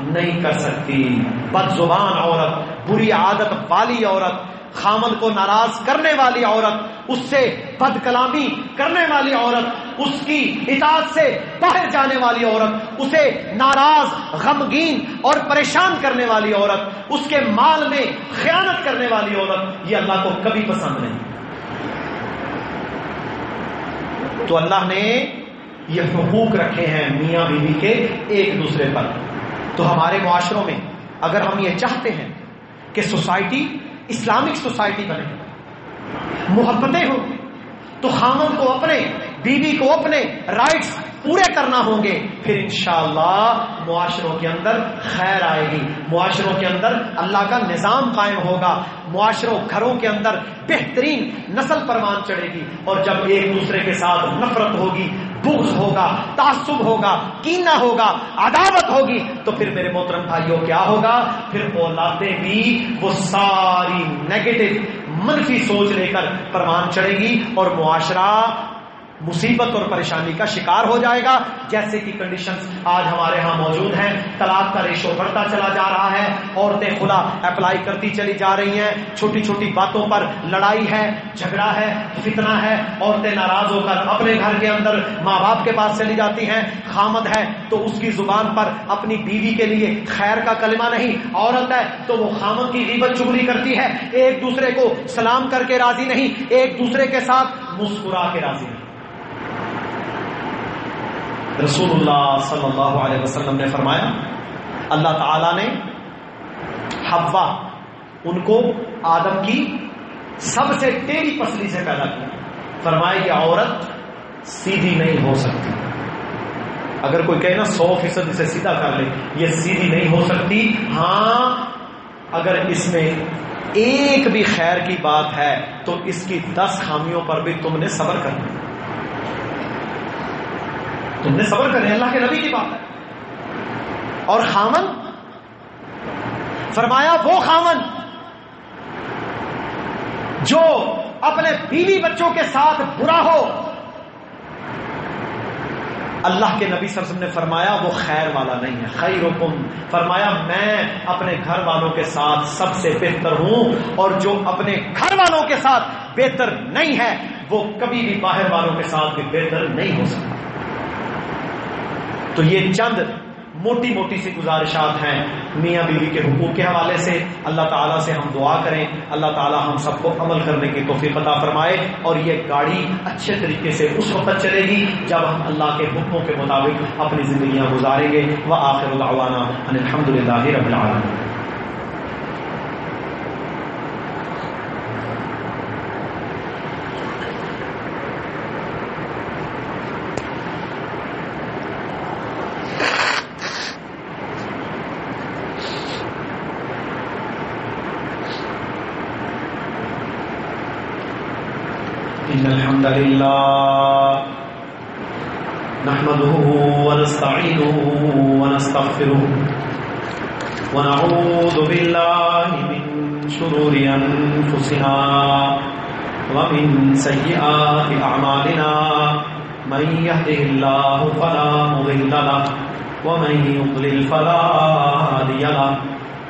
Speaker 1: نہیں کر سکتی۔ بد زبان عورت، بری عادت والی عورت، خاوند کو ناراض کرنے والی عورت، اس سے بد کلامی کرنے والی عورت، اس کی اطاعت سے باہر جانے والی عورت، اسے ناراض، غمگین اور پریشان کرنے والی عورت، اس کے مال میں خیانت کرنے والی عورت، یہ اللہ کو کبھی پسند نہیں۔ تو اللہ نے یہ حقوق رکھے ہیں میاں بیوی کے ایک دوسرے پر. تو ہمارے معاشروں میں اگر ہم یہ چاہتے ہیں کہ سوسائٹی اسلامک سوسائٹی بنے، محبتیں ہوں، تو خاوند کو اپنے، بیوی کو اپنے رائٹس پورے کرنا ہوں گے، پھر انشاءاللہ معاشروں کے اندر خیر آئے گی، معاشروں کے اندر اللہ کا نظام قائم ہوگا، معاشروں گھروں کے اندر بہترین نسل پروان چڑھے گی. اور جب ایک دوسرے کے ساتھ نفرت ہوگی، بغض ہوگا، تعصب ہوگا، کینہ ہوگا، عداوت ہوگی، تو پھر میرے محترم بھائیوں کیا ہوگا؟ پھر اولادیں بھی وہ ساری نیگیٹو منفی سوچ لے کر پروان چڑھے گی اور معاشرہ مصیبت اور پریشانی کا شکار ہو جائے گا. جیسے کہ کنڈیشنز آج ہمارے ہاں موجود ہیں، طلاق کا ریشو بڑھتا چلا جا رہا ہے، عورتیں خلا اپلائی کرتی چلی جا رہی ہیں، چھوٹی چھوٹی باتوں پر لڑائی ہے، جھگڑا ہے، فتنہ ہے، عورتیں ناراض ہو کر اپنے گھر کے اندر ماں باپ کے پاس چلی جاتی ہیں. خامد ہے تو اس کی زبان پر اپنی بیوی کے لیے خیر کا کلمہ نہیں، عورت ہے تو وہ خامد کی غیبت چغلی کرتی ہے، ایک دوسرے کو سلام کر کے راضی نہیں، ایک دوسرے کے ساتھ مسکرا کے راضی نہیں. رسول اللہ صلی اللہ علیہ وسلم نے فرمایا، اللہ تعالی نے حوا ان کو آدم کی سب سے ٹیڑھی پسلی سے پیدا کیا. فرمایا یہ عورت سیدھی نہیں ہو سکتی. اگر کوئی کہے نا 100% اسے سیدھا کر لے، یہ سیدھی نہیں ہو سکتی. ہاں اگر اس میں ایک بھی خیر کی بات ہے تو اس کی 10 خامیوں پر بھی تم نے صبر کرنا، تم نے صبر کریں. اللہ کے نبی کی بات ہے. اور خامن فرمایا وہ خامن جو اپنے بیوی بچوں کے ساتھ برا ہو، اللہ کے نبی صلی اللہ علیہ وسلم نے فرمایا وہ خیر والا نہیں ہے. خیرکم، فرمایا میں اپنے گھر والوں کے ساتھ سب سے بہتر ہوں، اور جو اپنے گھر والوں کے ساتھ بہتر نہیں ہے وہ کبھی بھی باہر والوں کے ساتھ بھی بہتر نہیں ہو سکتا. تو یہ چند موٹی موٹی سی گزارشات ہیں میاں بیوی کے حقوق کے حوالے سے. اللہ تعالیٰ سے ہم دعا کریں اللہ تعالیٰ ہم سب کو عمل کرنے کی توفیق عطا فرمائے، اور یہ گاڑی اچھے طریقے سے اس وقت چلے گی جب ہم اللہ کے حکموں کے مطابق اپنی زندگیاں گزاریں گے. وآخر دعوانا ان الحمدللہ رب العالمین. إن الحمد لله نحمده ونستعينه ونستغفره ونعوذ بالله من شرور أنفسنا ومن سيئات أعمالنا من يهده الله فلا مضل له ومن يضلل فلا هادي له.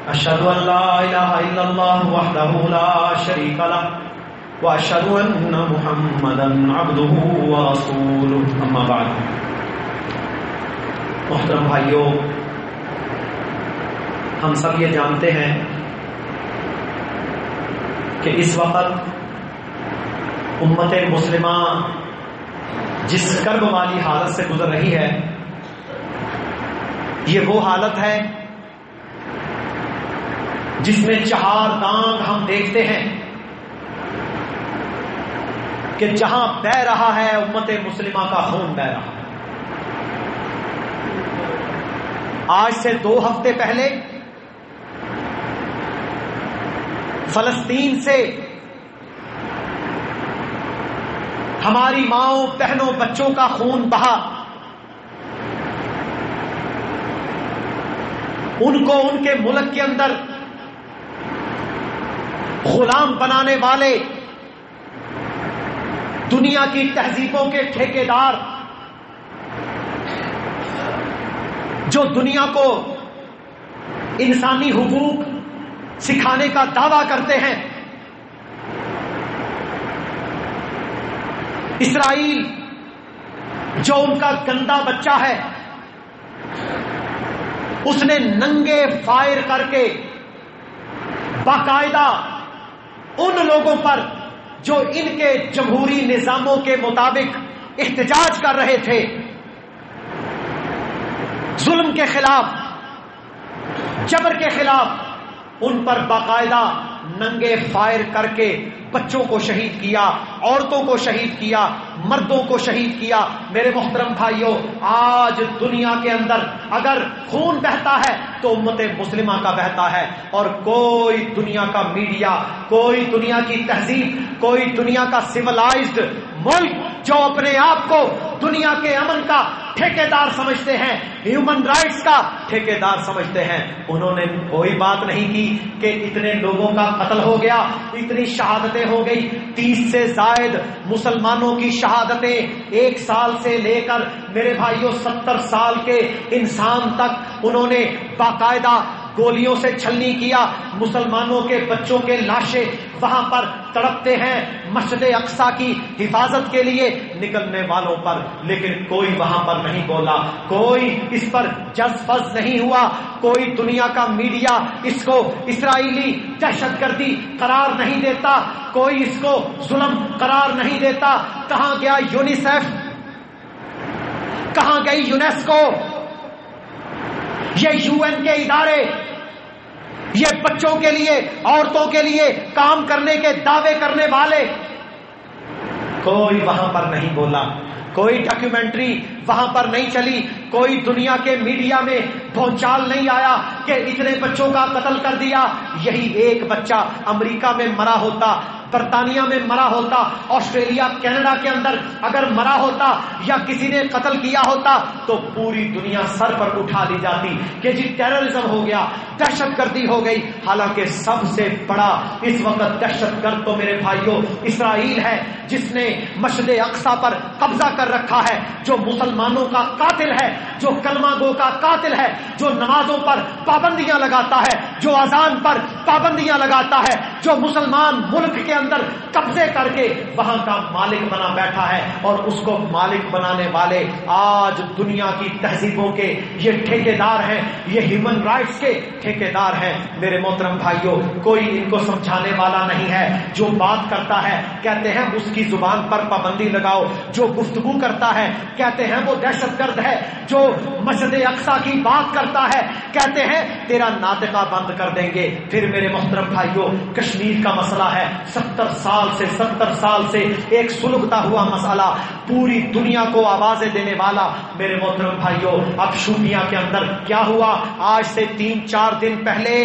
Speaker 1: أشهد أن لا إله إلا الله وحده لا شريك له وأشهد أن محمدا عبده ورسوله. أما بعد. محترم بھائیوں، ہم سب یہ جانتے ہیں کہ اس وقت امت مسلمہ جس کرب والی حالت سے گزر رہی ہے، یہ وہ حالت ہے جس میں چہار دانگ ہم دیکھتے ہیں کہ جہاں بہ رہا ہے امت مسلمہ کا خون بہ رہا ہے. آج سے 2 ہفتے پہلے فلسطین سے ہماری ماؤں بہنوں بچوں کا خون بہا. ان کو ان کے ملک کے اندر غلام بنانے والے، دنیا کی تہذیبوں کے ٹھیکیدار، جو دنیا کو انسانی حقوق سکھانے کا دعویٰ کرتے ہیں، اسرائیل جو ان کا گندا بچہ ہے، اس نے ننگے فائر کر کے باقاعدہ ان لوگوں پر جو ان کے جمہوری نظاموں کے مطابق احتجاج کر رہے تھے، ظلم کے خلاف، جبر کے خلاف ان پر باقاعدہ ننگے فائر کر کے بچوں کو شہید کیا، عورتوں کو شہید کیا، مردوں کو شہید کیا۔ میرے محترم بھائیوں، آج دنیا کے اندر اگر خون بہتا ہے تو امت مسلمہ کا بہتا ہے، اور کوئی دنیا کا میڈیا، کوئی دنیا کی تہذیب، کوئی دنیا کا سیولائزڈ ملک جو اپنے آپ کو دنیا کے امن کا ٹھیکیدار سمجھتے ہیں، ہیومن رائٹس کا ٹھیکیدار سمجھتے ہیں، انہوں نے کوئی بات نہیں کی کہ اتنے لوگوں کا قتل ہو گیا، اتنی شہادتیں ہو گئی۔ 30 سے زائد مسلمانوں کی شہادتیں 1 سال سے لے کر میرے بھائیوں 70 سال کے انسان تک انہوں نے باقاعدہ گولیوں سے چھلنی کیا۔ مسلمانوں کے بچوں کے لاشیں وہاں پر تڑپتے ہیں مسجد اقصی کی حفاظت کے لیے نکلنے والوں پر، لیکن کوئی وہاں پر نہیں بولا، کوئی اس پر جز فز نہیں ہوا، کوئی دنیا کا میڈیا اس کو اسرائیلی دہشت گردی قرار نہیں دیتا، کوئی اس کو ظلم قرار نہیں دیتا۔ کہاں گیا یونیسیف؟ کہاں گئی یونیسکو؟ یہ UN کے ادارے، یہ بچوں کے لیے، عورتوں کے لیے کام کرنے کے دعوے کرنے والے، کوئی وہاں پر نہیں بولا، کوئی ڈاکیومنٹری وہاں پر نہیں چلی، کوئی دنیا کے میڈیا میں بھونچال نہیں آیا کہ اتنے بچوں کا قتل کر دیا۔ یہی ایک بچہ امریکہ میں مرا ہوتا، برطانیہ میں مرا ہوتا، آسٹریلیا کینیڈا کے اندر اگر مرا ہوتا یا کسی نے قتل کیا ہوتا تو پوری دنیا سر پر اٹھا لی جاتی کہ جی ٹیررزم ہو گیا، دہشت گردی ہو گئی۔ حالانکہ سب سے بڑا اس وقت دہشت گرد تو میرے بھائیوں اسرائیل ہے، جس نے مسجد اقصی پر قبضہ کر رکھا ہے، جو مسلمانوں کا قاتل ہے، جو کلمہ گو کا قاتل ہے، جو نمازوں پر پابندیاں لگاتا ہے، جو اذان پر پابندیاں لگاتا ہے، جو مسلمان ملک کے اندر قبضے کر کے وہاں کا مالک بنا بیٹھا ہے، اور اس کو مالک بنانے والے آج دنیا کی تہذیبوں کے یہ ٹھیکیدار ہیں، یہ ہیومن رائٹس کے ٹھیکیدار ہیں۔ میرے محترم بھائیوں، کوئی ان کو سمجھانے والا نہیں ہے، جو بات کرتا ہے کہتے ہیں اس کی زبان پر پابندی لگاؤ، جو گفتگو کرتا ہے کہتے ہیں وہ دہشت گرد ہے، جو مسجد اقصی کی بات کرتا ہے کہتے ہیں تیرا ناطقہ بند کر دیں گے۔ پھر میرے محترم بھائیوں، کشمیر کا مسئلہ ہے، 70 سال سے ایک سلگتا ہوا مسئلہ، پوری دنیا کو آوازیں دینے والا۔ میرے محترم بھائیوں، اب شوپیاں کے اندر کیا ہوا؟ آج سے 3-4 دن پہلے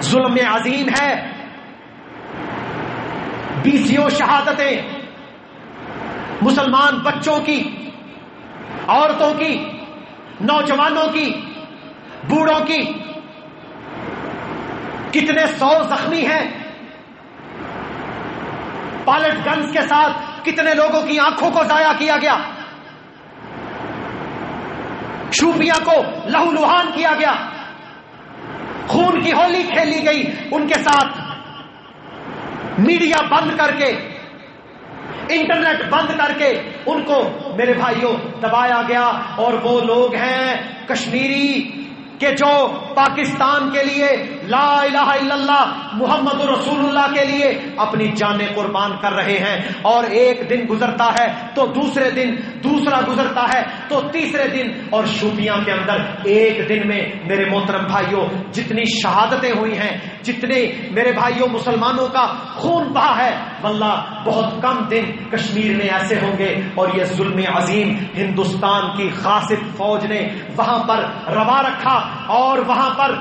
Speaker 1: ظلم عظیم ہے، 20 شہادتیں مسلمان بچوں کی، عورتوں کی، نوجوانوں کی، بوڑھوں کی، کتنے 100 زخمی ہیں، پائلٹ گنز کے ساتھ کتنے لوگوں کی آنکھوں کو ضائع کیا گیا، شوپیاں کو لہو لہان کیا گیا، خون کی ہولی کھیلی گئی ان کے ساتھ، میڈیا بند کر کے، انٹرنیٹ بند کر کے ان کو میرے بھائیوں دبایا گیا۔ اور وہ لوگ ہیں کشمیری کہ جو پاکستان کے لیے لا الہ الا اللہ محمد رسول اللہ کے لیے اپنی جانیں قربان کر رہے ہیں، اور ایک دن گزرتا ہے تو دوسرے دن دوسرا گزرتا ہے تو تیسرے دن، اور شوپیاں کے اندر ایک دن میں میرے محترم بھائیوں جتنی شہادتیں ہوئی ہیں، جتنے میرے بھائیوں مسلمانوں کا خون بہا ہے، واللہ بہت کم دن کشمیر میں ایسے ہوں گے۔ اور یہ ظلم عظیم ہندوستان کی غاصب فوج نے وہاں پر روا رکھا، اور وہاں پر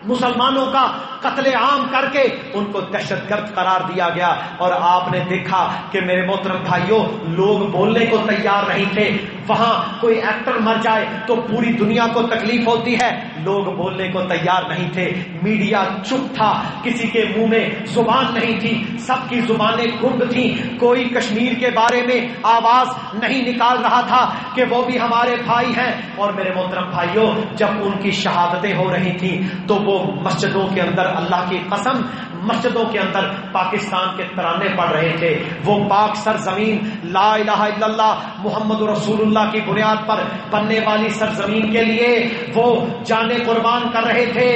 Speaker 1: مسلمانوں کا قتل عام کر کے ان کو دہشت گرد قرار دیا گیا۔ اور آپ نے دیکھا کہ میرے محترم بھائیوں لوگ بولنے کو تیار نہیں تھے، وہاں کوئی ایکٹر مر جائے تو پوری دنیا کو تکلیف ہوتی ہے، لوگ بولنے کو تیار نہیں تھے، میڈیا چپ تھا، کسی کے منہ میں زبان نہیں تھی، سب کی زبانیں گنگ تھیں، کوئی کشمیر کے بارے میں آواز نہیں نکال رہا تھا کہ وہ بھی ہمارے بھائی ہیں۔ اور میرے محترم بھائیوں جب ان کی شہادتیں ہو رہی تھیں تو وہ مسجدوں کے اندر، اللہ کی قسم مسجدوں کے اندر پاکستان کے ترانے پڑھ رہے تھے، وہ پاک سرزمین لا الہ الا اللہ محمد رسول اللہ کی بنیاد پر بننے والی سرزمین کے لیے وہ جانیں قربان کر رہے تھے،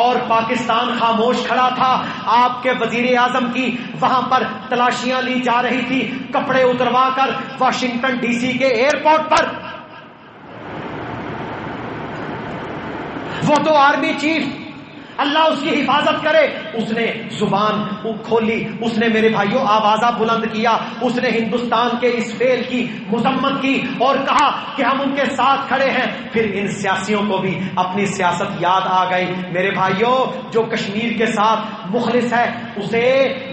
Speaker 1: اور پاکستان خاموش کھڑا تھا۔ آپ کے وزیر اعظم کی وہاں پر تلاشیاں لی جا رہی تھی، کپڑے اتروا کر واشنگٹن ڈی سی کے ایئرپورٹ پر وہ تو آرمی چیف، اللہ اس کی حفاظت کرے، اس نے زبان کھولی، اس نے میرے بھائیوں آوازہ بلند کیا، اس نے ہندوستان کے اس فعل کی مذمت کی اور کہا کہ ہم ان کے ساتھ کھڑے ہیں۔ پھر ان سیاسیوں کو بھی اپنی سیاست یاد آ گئی۔ میرے بھائیوں، جو کشمیر کے ساتھ مخلص ہے اسے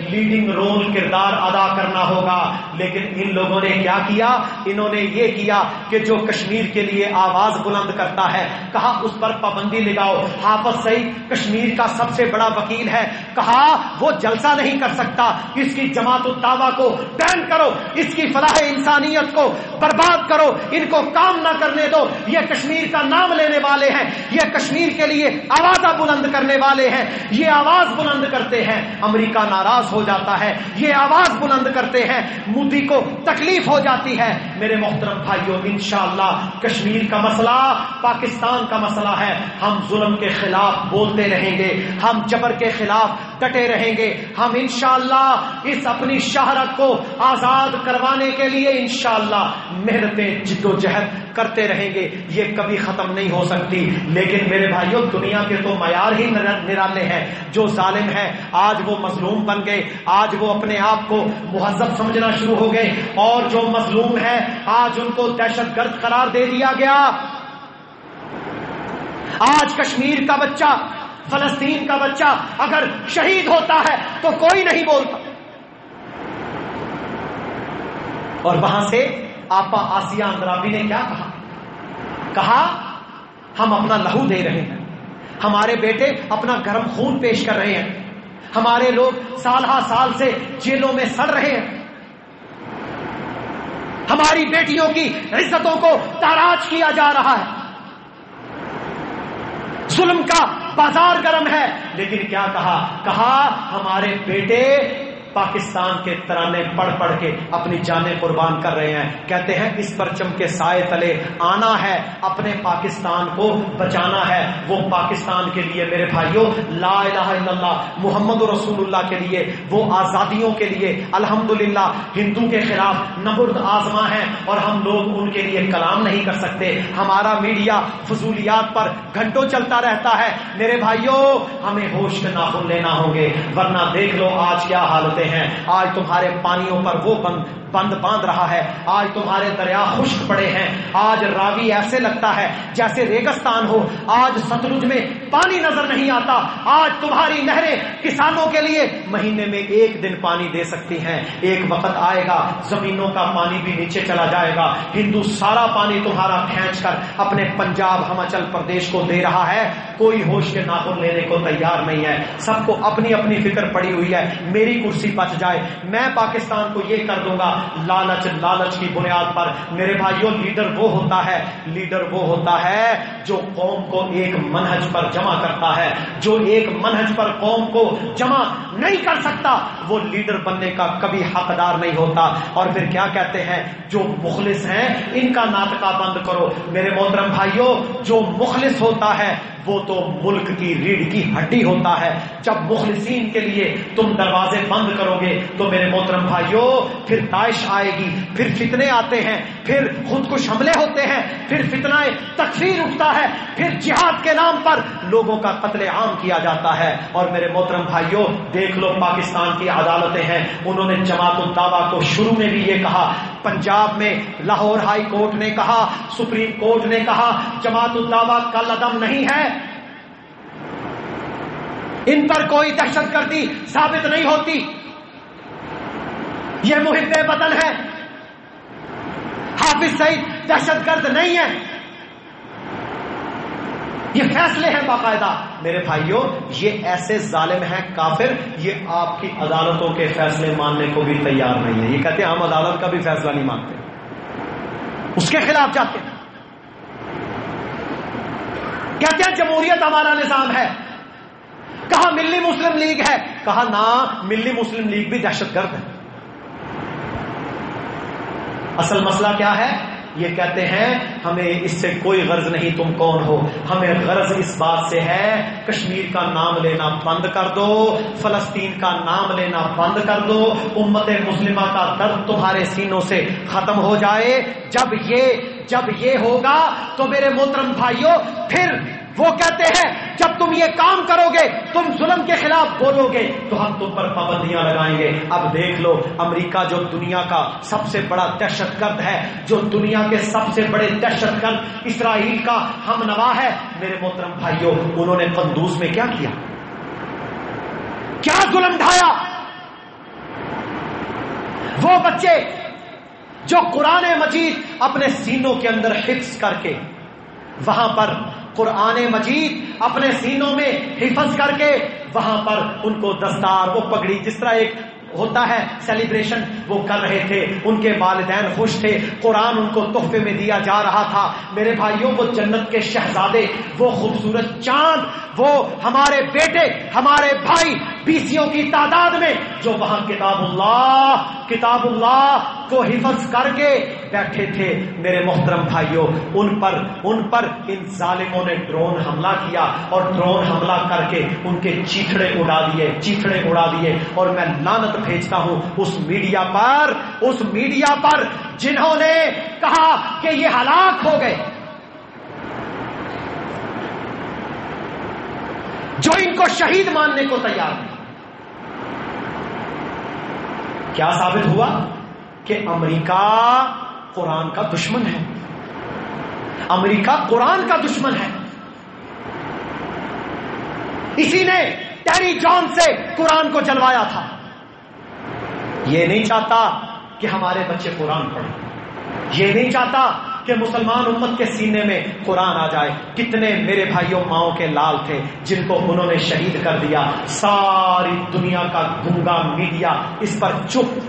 Speaker 1: لیڈنگ رول کردار ادا کرنا ہوگا، لیکن ان لوگوں نے کیا کیا؟ انہوں نے یہ کیا کہ جو کشمیر کے لیے آواز بلند کرتا ہے کہا اس پر پابندی لگاؤ۔ حافظ سعید کشمیر کا سب سے بڑا وکیل ہے، کہا وہ جلسہ نہیں کر سکتا، اس کی جماعت الدعوہ کو بین کرو، اس کی فلاح انسانیت کو برباد کرو، ان کو کام نہ کرنے دو، یہ کشمیر کا نام لینے والے ہیں، یہ کشمیر کے لیے آواز بلند کرنے والے ہیں، یہ آواز بلند کرتے ہیں، امریکہ ناراض ہو جاتا ہے، یہ آواز بلند کرتے ہیں، مودی کو تکلیف ہو جاتی ہے۔ میرے محترم بھائیوں، انشاءاللہ کشمیر کا مسئلہ پاکستان کا مسئلہ ہے، ہم ظلم کے خلاف بولتے رہیں گے، ہم جبر کے خلاف ڈٹے رہیں گے، ہم انشاءاللہ اس اپنی شہرت کو آزاد کروانے کے لیے انشاءاللہ محنتیں جد و جہد کرتے رہیں گے، یہ کبھی ختم نہیں ہو سکتی۔ لیکن میرے بھائیوں، دنیا کے تو معیار ہی نرالے ہیں، جو ظالم ہے آج وہ مظلوم بن گئے، آج وہ اپنے آپ کو مہذب سمجھنا شروع ہو گئے، اور جو مظلوم ہے آج ان کو دہشت گرد قرار دے دیا گیا۔ آج کشمیر کا بچہ، فلسطین کا بچہ اگر شہید ہوتا ہے تو کوئی نہیں بولتا، اور وہاں سے آپا آسیہ اندرابی نے کیا کہا؟ ہم اپنا لہو دے رہے ہیں، ہمارے بیٹے اپنا گرم خون پیش کر رہے ہیں، ہمارے لوگ سال ہا سال سے جیلوں میں سڑ رہے ہیں، ہماری بیٹیوں کی عزتوں کو تاراج کیا جا رہا ہے، ظلم کا بازار گرم ہے۔ لیکن کیا کہا ہمارے بیٹے پاکستان کے ترانے پڑھ پڑھ کے اپنی جانیں قربان کر رہے ہیں، کہتے ہیں اس پرچم کے سائے تلے آنا ہے، اپنے پاکستان کو بچانا ہے۔ وہ پاکستان کے لیے میرے بھائیوں لا الہ الا اللہ محمد رسول اللہ کے لیے، وہ آزادیوں کے لیے الحمدللہ ہندو کے خلاف نبرد آزما ہے، اور ہم لوگ ان کے لیے کلام نہیں کر سکتے۔ ہمارا میڈیا فضولیات پر گھنٹوں چلتا رہتا ہے۔ میرے بھائیوں، ہمیں ہوش کے ناخن لینا ہوں گے، ورنہ دیکھ لو آج کیا حالت ہیں۔ آج تمہارے پانیوں پر وہ بند باندھ رہا ہے، آج تمہارے دریا خشک پڑے ہیں، آج راوی ایسے لگتا ہے جیسے ریگستان ہو، آج ستلج میں پانی نظر نہیں آتا، آج تمہاری نہریں کسانوں کے لیے مہینے میں ایک دن پانی دے سکتی ہیں، ایک وقت آئے گا زمینوں کا پانی بھی نیچے چلا جائے گا، ہندو سارا پانی تمہارا کھینچ کر اپنے پنجاب ہماچل پردیش کو دے رہا ہے، کوئی ہوش کے ناخن لینے کو تیار نہیں ہے، سب کو اپنی اپنی فکر پڑی ہوئی ہے، میری کرسی بچ جائے، میں پاکستان کو یہ کر دوں گا، لالچ کی بنیاد پر۔ میرے بھائیوں، لیڈر وہ ہوتا ہے جو قوم کو ایک منہج پر جمع کرتا ہے، جو ایک منہج پر قوم کو جمع نہیں کر سکتا وہ لیڈر بننے کا کبھی حقدار نہیں ہوتا۔ اور پھر کیا کہتے ہیں؟ جو مخلص ہیں ان کا ناطقہ بند کرو۔ میرے محترم بھائیوں، جو مخلص ہوتا ہے وہ تو ملک کی ریڑھ کی ہڈی ہوتا ہے۔ جب مخلصین کے لیے تم دروازے بند کرو گے تو میرے محترم بھائیوں پھر داعش آئے گی، پھر فتنے آتے ہیں، پھر خودکش حملے ہوتے ہیں، پھر فتنہ تکفیر اٹھتا ہے، پھر جہاد کے نام پر لوگوں کا قتل عام کیا جاتا ہے۔ اور میرے محترم بھائیوں، دیکھ لو پاکستان کی عدالتیں ہیں، انہوں نے جماعت الدعوہ کو شروع میں بھی یہ کہا، پنجاب میں لاہور ہائی کورٹ نے کہا، سپریم کورٹ نے کہا جماعت الدعوہ کل عدم نہیں ہے، ان پر کوئی دہشت گردی ثابت نہیں ہوتی، یہ محب وطن ہے، حافظ سعید دہشت گرد نہیں ہے، یہ فیصلے ہیں باقاعدہ۔ میرے بھائیوں، یہ ایسے ظالم ہیں کافر، یہ آپ کی عدالتوں کے فیصلے ماننے کو بھی تیار نہیں ہے، یہ کہتے ہیں ہم عدالت کا بھی فیصلہ نہیں مانتے، اس کے خلاف جاتے ہیں، کہتے ہیں جمہوریت ہمارا نظام ہے، کہا ملی مسلم لیگ ہے، کہا نا ملی مسلم لیگ بھی دہشت گرد ہے۔ اصل مسئلہ کیا ہے؟ یہ کہتے ہیں ہمیں اس سے کوئی غرض نہیں تم کون ہو، ہمیں غرض اس بات سے ہے کشمیر کا نام لینا بند کر دو، فلسطین کا نام لینا بند کر دو، امت مسلمہ کا درد تمہارے سینوں سے ختم ہو جائے۔ جب یہ ہوگا تو میرے محترم بھائیوں پھر وہ کہتے ہیں جب تم یہ کام کرو گے، تم ظلم کے خلاف بولو گے تو ہم تم پر پابندیاں لگائیں گے۔ اب دیکھ لو، امریکہ جو دنیا کا سب سے بڑا دہشت گرد ہے، جو دنیا کے سب سے بڑے دہشت گرد اسرائیل کا ہم نوا ہے، میرے محترم بھائیوں انہوں نے قندوز میں کیا کیا؟ کیا ظلم ڈھایا؟ وہ بچے جو قرآن مجید اپنے سینوں کے اندر حفظ کر کے، وہاں پر قرآن مجید اپنے سینوں میں حفظ کر کے، وہاں پر ان کو دستار، وہ پگڑی، جس طرح ایک ہوتا ہے سیلیبریشن، وہ کر رہے تھے، ان کے والدین خوش تھے، قرآن ان کو تحفے میں دیا جا رہا تھا۔ میرے بھائیوں وہ جنت کے شہزادے، وہ خوبصورت چاند، وہ ہمارے بیٹے، ہمارے بھائی بیسیوں کی تعداد میں جو وہاں کتاب اللہ کو حفظ کر کے بیٹھے تھے، میرے محترم بھائیوں ان پر ان ظالموں نے ڈرون حملہ کیا، اور ڈرون حملہ کر کے ان کے چیتھڑے اڑا دیے۔ اور میں لعنت بھیجتا ہوں اس میڈیا پر جنہوں نے کہا کہ یہ ہلاک ہو گئے، جو ان کو شہید ماننے کو تیار ہیں۔ کیا ثابت ہوا؟ کہ امریکہ قرآن کا دشمن ہے، امریکہ قرآن کا دشمن ہے۔ اسی نے ٹیری جان سے قرآن کو جلوایا تھا۔ یہ نہیں چاہتا کہ ہمارے بچے قرآن پڑھیں، یہ نہیں چاہتا کہ مسلمان امت کے سینے میں قرآن آ جائے۔ کتنے میرے بھائیوں ماؤں کے لال تھے جن کو انہوں نے شہید کر دیا۔ ساری دنیا کا گنگا میڈیا اس پر چپ،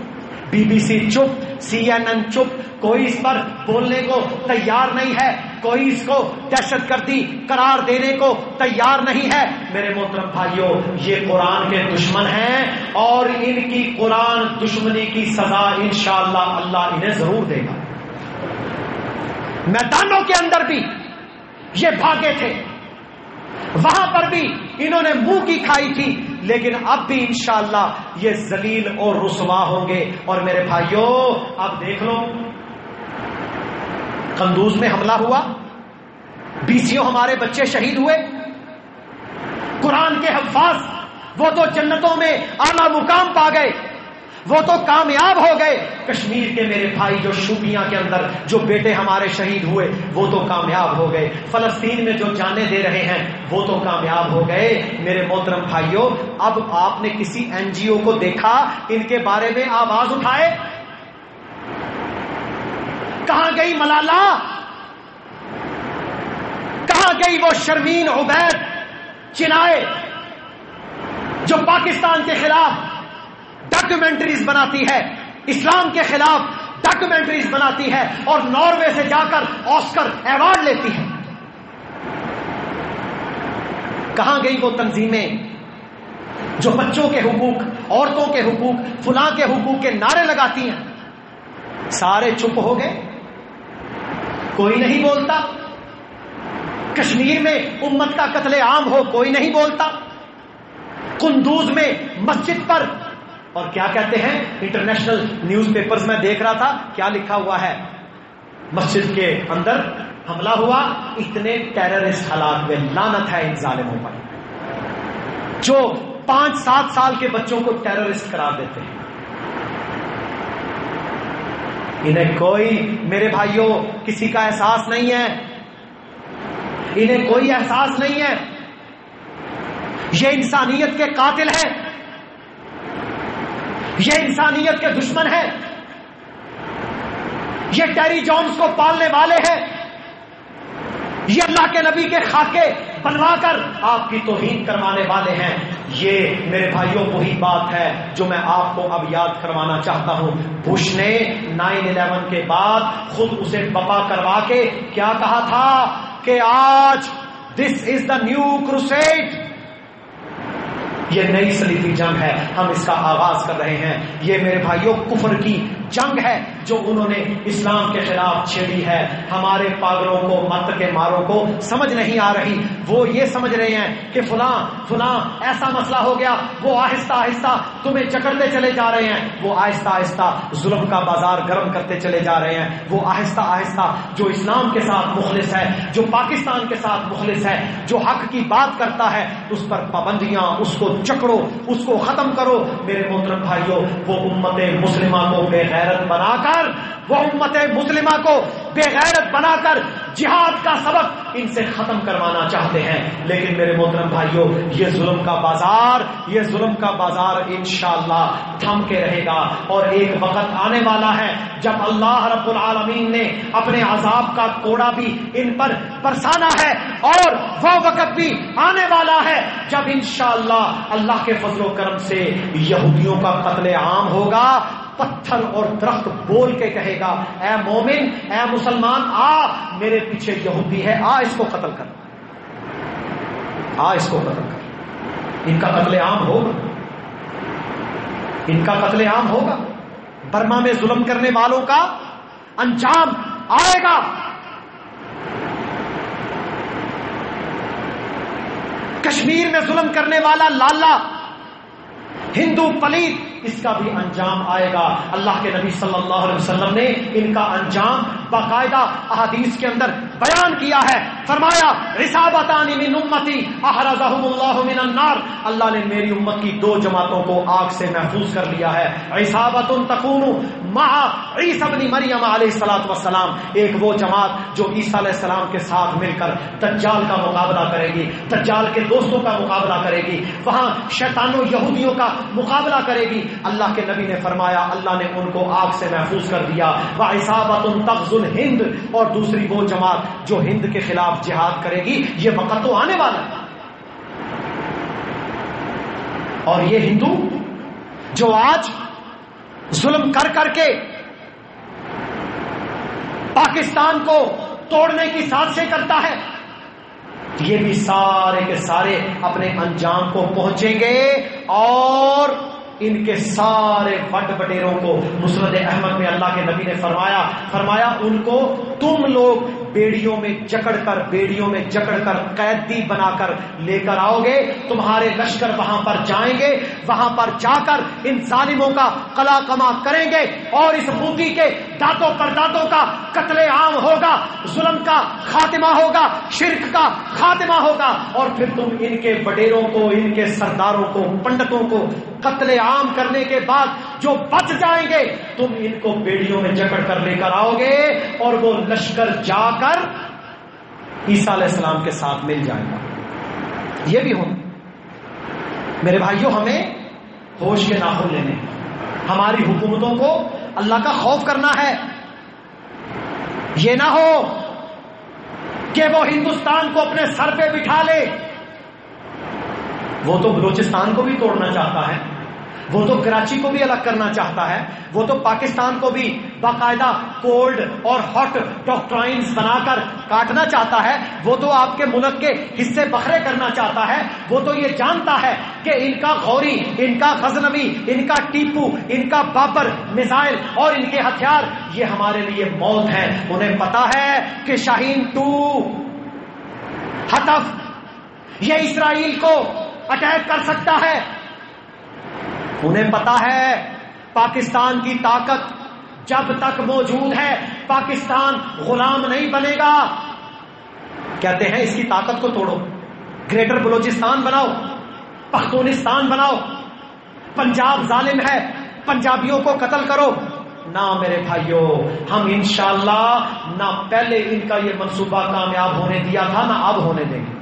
Speaker 1: BBC چپ، CNN چپ، کوئی اس پر بولنے کو تیار نہیں ہے، کوئی اس کو دہشت گردی قرار دینے کو تیار نہیں ہے۔ میرے محترم بھائیوں یہ قرآن کے دشمن ہیں، اور ان کی قرآن دشمنی کی سزا انشاءاللہ اللہ انہیں ضرور دے گا۔ میدانوں کے اندر بھی یہ بھاگے تھے، وہاں پر بھی انہوں نے منہ کی کھائی تھی، لیکن اب بھی انشاءاللہ یہ ذلیل اور رسوا ہوں گے۔ اور میرے بھائیوں اب دیکھ لو، قندوز میں حملہ ہوا، بیسیوں ہمارے بچے شہید ہوئے، قرآن کے حفاظ وہ تو جنتوں میں اعلیٰ مقام پا گئے، وہ تو کامیاب ہو گئے۔ کشمیر کے میرے بھائی جو شوپیاں کے اندر جو بیٹے ہمارے شہید ہوئے وہ تو کامیاب ہو گئے، فلسطین میں جو جانیں دے رہے ہیں وہ تو کامیاب ہو گئے۔ میرے محترم بھائیوں اب آپ نے کسی NGO کو دیکھا ان کے بارے میں آواز اٹھائے؟ کہاں گئی ملالہ؟ کہاں گئی وہ شرمین عبید چنائے جو پاکستان کے خلاف ڈاکیومنٹریز بناتی ہے، اسلام کے خلاف ڈاکیومنٹریز بناتی ہے، اور ناروے سے جا کر آسکر ایوارڈ لیتی ہے؟ کہاں گئی وہ تنظیمیں جو بچوں کے حقوق، عورتوں کے حقوق، فلاں کے حقوق کے نعرے لگاتی ہیں؟ سارے چپ ہو گئے، کوئی نہیں بولتا۔ کشمیر میں امت کا قتل عام ہو، کوئی نہیں بولتا۔ قندوز میں مسجد پر، اور کیا کہتے ہیں انٹرنیشنل نیوز پیپرز میں دیکھ رہا تھا کیا لکھا ہوا ہے، مسجد کے اندر حملہ ہوا، اتنے ٹیررسٹ ہلاک ہوئے۔ لعنت ہے ان ظالموں پر جو 5-7 سال کے بچوں کو ٹیررسٹ قرار دیتے ہیں۔ انہیں کوئی، میرے بھائیوں کسی کا احساس نہیں ہے، انہیں کوئی احساس نہیں ہے۔ یہ انسانیت کے قاتل ہیں، یہ انسانیت کے دشمن ہیں، یہ ٹیری جانز کو پالنے والے ہیں، یہ اللہ کے نبی کے خاکے بنوا کر آپ کی توہین کروانے والے ہیں۔ یہ میرے بھائیوں وہی بات ہے جو میں آپ کو اب یاد کروانا چاہتا ہوں۔ بش نے 9/11 کے بعد خود اسے بپا کروا کے کیا کہا تھا کہ آج دس از دا نیو کروسیڈ، یہ نئی صلیبی جنگ ہے، ہم اس کا آغاز کر رہے ہیں۔ یہ میرے بھائیوں کفر کی جنگ ہے جو انہوں نے اسلام کے خلاف چھیڑی ہے. ہمارے پاگلوں کو، مت کے ماروں کو سمجھ نہیں آ رہی. وہ یہ سمجھ رہے ہیں کہ فلاں ایسا مسئلہ ہو گیا، وہ آہستہ آہستہ تمہیں جکڑتے چلے جا رہے ہیں، وہ آہستہ آہستہ ظلم کا بازار گرم کرتے چلے جا رہے ہیں. وہ آہستہ آہستہ جو اسلام کے ساتھ مخلص ہے، جو پاکستان کے ساتھ مخلص ہے، جو حق کی بات کرتا ہے، اس پر پابندیاں، اس کو جکڑو، اس کو ختم کرو. میرے محترم بھائیوں، وہ امت مسلمہ کو بے غیرت بنا کر، وہ امت مسلمہ کو بے غیرت بنا کر جہاد کا سبق ان سے ختم کروانا چاہتے ہیں. لیکن میرے محترم بھائیوں، یہ ظلم کا بازار انشاءاللہ تھم کے رہے گا. اور ایک وقت آنے والا ہے جب اللہ رب العالمین نے اپنے عذاب کا کوڑا بھی ان پر برسانا ہے، اور وہ وقت بھی آنے والا ہے جب انشاءاللہ اللہ کے فضل و کرم سے یہودیوں کا قتل عام ہوگا. پتھر اور درخت بول کے کہے گا، اے مومن، اے مسلمان، آ میرے پیچھے یہودی ہے، آ اس کو قتل کر، آ اس کو قتل کر. ان کا قتل عام ہوگا، ان کا قتل عام ہوگا. برما میں ظلم کرنے والوں کا انجام آئے گا. کشمیر میں ظلم کرنے والا لالا، ہندو پلیت، اس کا بھی انجام آئے گا. اللہ کے نبی صلی اللہ علیہ وسلم نے ان کا انجام باقاعدہ احادیث کے اندر بیان کیا ہے. فرمایا، عصابتان من امتی احرزهم اللہ من النار، اللہ نے میری امت کی دو جماعتوں کو آگ سے محفوظ کر لیا ہے. عصابت تکون مع عیسی ابن مریم علیہ الصلوۃ والسلام، ایک وہ جماعت جو عیسیٰ علیہ السلام کے ساتھ مل کر دجال کا مقابلہ کرے گی، دجال کے دوستوں کا مقابلہ کرے گی، وہاں شیطانوں یہودیوں کا مقابلہ کرے گی. اللہ کے نبی نے فرمایا اللہ نے ان کو آگ سے محفوظ کر دیا. وعصابۃ تغزو الہند، اور دوسری وہ جماعت جو ہند کے خلاف جہاد کرے گی. یہ وقت تو آنے والا ہے. اور یہ ہندو جو آج ظلم کر کر کے پاکستان کو توڑنے کی سازشیں کرتا ہے، یہ بھی سارے کے سارے اپنے انجام کو پہنچیں گے. اور ان کے سارے بڑ بڈیروں کو مسند احمد میں اللہ کے نبی نے فرمایا ان کو تم لوگ بیڑیوں میں جکڑ کر قیدی بنا کر لے کر آؤ گے. تمہارے لشکر وہاں پر جائیں گے، وہاں پر جا کر ان ظالموں کا قلا قما کریں گے، اور اس بوتی کے دانتوں پر دانتوں کا قتل عام ہوگا، ظلم کا خاتمہ ہوگا، شرک کا خاتمہ ہوگا. اور پھر تم ان کے وڈیروں کو، ان کے سرداروں کو، پنڈتوں کو قتل عام کرنے کے بعد جو بچ جائیں گے تم ان کو بیڑیوں میں جکڑ کر لے کر آؤ گے، اور وہ لشکر جا کر عیسیٰ علیہ السلام کے ساتھ مل جائے گا. یہ بھی ہونا. میرے بھائیوں، ہمیں ہوش کے ناخن لینے، ہماری حکومتوں کو اللہ کا خوف کرنا ہے. یہ نہ ہو کہ وہ ہندوستان کو اپنے سر پہ بٹھا لے. وہ تو بلوچستان کو بھی توڑنا چاہتا ہے، وہ تو کراچی کو بھی الگ کرنا چاہتا ہے، وہ تو پاکستان کو بھی باقاعدہ کولڈ اور ہاٹ ڈاکٹرائنز بنا کر کاٹنا چاہتا ہے، وہ تو آپ کے ملک کے حصے بکھرے کرنا چاہتا ہے. وہ تو یہ جانتا ہے کہ ان کا غوری، ان کا غزنوی، ان کا ٹیپو، ان کا بابر میزائل اور ان کے ہتھیار یہ ہمارے لیے موت ہے. انہیں پتا ہے کہ شاہین 2 ہدف یہ اسرائیل کو اٹیک کر سکتا ہے. انہیں پتا ہے پاکستان کی طاقت جب تک موجود ہے پاکستان غلام نہیں بنے گا. کہتے ہیں اس کی طاقت کو توڑو، گریٹر بلوچستان بناؤ، پختونستان بناؤ، پنجاب ظالم ہے، پنجابیوں کو قتل کرو. نہ میرے بھائیوں، ہم انشاءاللہ نہ پہلے ان کا یہ منصوبہ کامیاب ہونے دیا تھا، نہ اب ہونے دیں گے.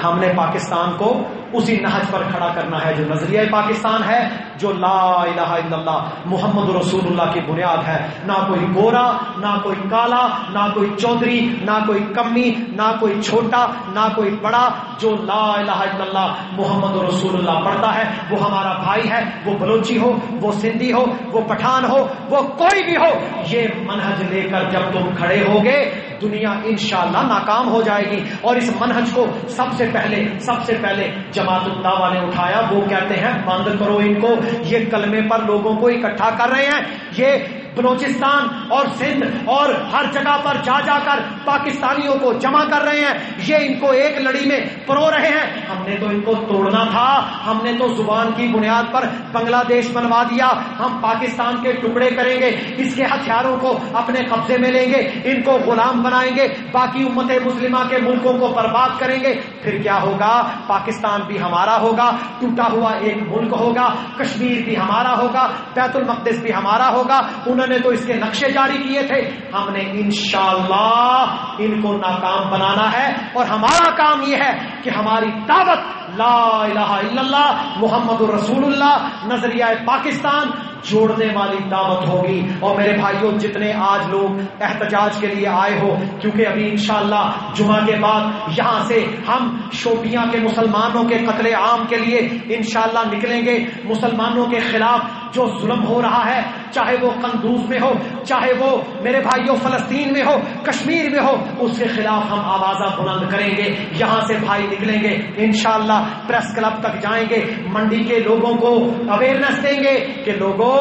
Speaker 1: ہم نے پاکستان کو اسی نہج پر کھڑا کرنا ہے جو نظریہ پاکستان ہے، جو لا الہ الا اللہ محمد رسول اللہ کی بنیاد ہے. نہ کوئی گورا، نہ کوئی کالا، نہ کوئی چودھری، نہ کوئی کمی، نہ کوئی چھوٹا، نہ کوئی بڑا. جو لا الہ الا اللہ محمد رسول اللہ پڑھتا ہے وہ ہمارا بھائی ہے. وہ بلوچی ہو، وہ سندھی ہو، وہ پٹھان ہو، وہ کوئی بھی ہو. یہ منہج لے کر جب تم کھڑے ہوگے دنیا انشاءاللہ ناکام ہو جائے گی. اور اس منہج کو سب سے پہلے جب جماعت الدعوہ نے اٹھایا، وہ کہتے ہیں بند کرو ان کو، یہ کلمے پر لوگوں کو اکٹھا کر رہے ہیں، یہ بلوچستان اور سندھ اور ہر جگہ پر جا جا کر پاکستانیوں کو جمع کر رہے ہیں، یہ ان کو ایک لڑی میں پرو رہے ہیں۔ ہم نے تو ان کو توڑنا تھا، ہم نے تو زبان کی بنیاد پر بنگلہ دیش بنوا دیا، ہم پاکستان کے ٹکڑے کریں گے، اس کے ہتھیاروں کو اپنے قبضے میں لیں گے، ان کو غلام بنائیں گے، باقی امت مسلمہ کے ملکوں کو برباد کریں گے، پھر کیا ہوگا؟ پاکستان بھی ہمارا ہوگا، ٹوٹا ہوا ایک ملک ہوگا، کشمیر بھی ہمارا ہوگا، بیت المقدس بھی ہمارا ہوگا۔ انہوں نے تو اس کے نقشے جاری کیے تھے، ہم نے انشاءاللہ ان کو ناکام بنانا ہے، اور ہمارا کام یہ ہے کہ ہماری دعوت لا الہ الا اللہ محمد رسول اللہ نظریہ پاکستان جوڑنے والی دعوت ہوگی۔ اور میرے بھائیوں، جتنے آج لوگ احتجاج کے لیے آئے ہو، کیونکہ ابھی انشاءاللہ جمعہ کے بعد یہاں سے ہم شوپیاں کے مسلمانوں کے قتل عام کے لیے انشاءاللہ نکلیں گے۔ مسلمانوں کے خلاف جو ظلم ہو رہا ہے، چاہے وہ قندوز میں ہو، چاہے وہ میرے بھائیوں فلسطین میں ہو، کشمیر میں ہو، اس کے خلاف ہم آوازہ بلند کریں گے۔ یہاں سے بھائی نکلیں گے انشاءاللہ، پریس کلب تک جائیں گے، منڈی کے لوگوں کو اویئرنیس دیں گے کہ لوگوں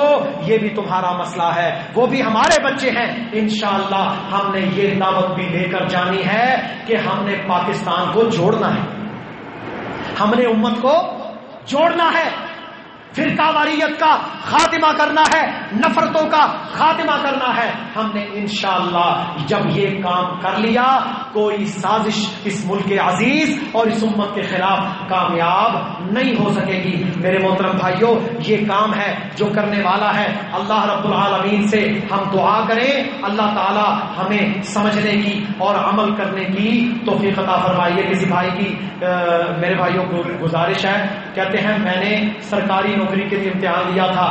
Speaker 1: یہ بھی تمہارا مسئلہ ہے، وہ بھی ہمارے بچے ہیں۔ انشاءاللہ ہم نے یہ دعوت بھی لے کر جانی ہے کہ ہم نے پاکستان کو جوڑنا ہے، ہم نے امت کو جوڑنا ہے، فرقہ واریت کا خاتمہ کرنا ہے، نفرتوں کا خاتمہ کرنا ہے۔ ہم نے انشاءاللہ جب یہ کام کر لیا، کوئی سازش اس ملک عزیز اور اس امت کے خلاف کامیاب نہیں ہو سکے گی۔ میرے محترم بھائیوں، یہ کام ہے جو کرنے والا ہے اللہ رب العالمین سے ہم دعا کریں، اللہ تعالی ہمیں سمجھنے کی اور عمل کرنے کی توفیق عطا فرمائیے۔ کسی بھائی کی میرے بھائیوں کو گزارش ہے، کہتے ہیں میں نے سرکاری نوکری کے لیے امتحان دیا تھا،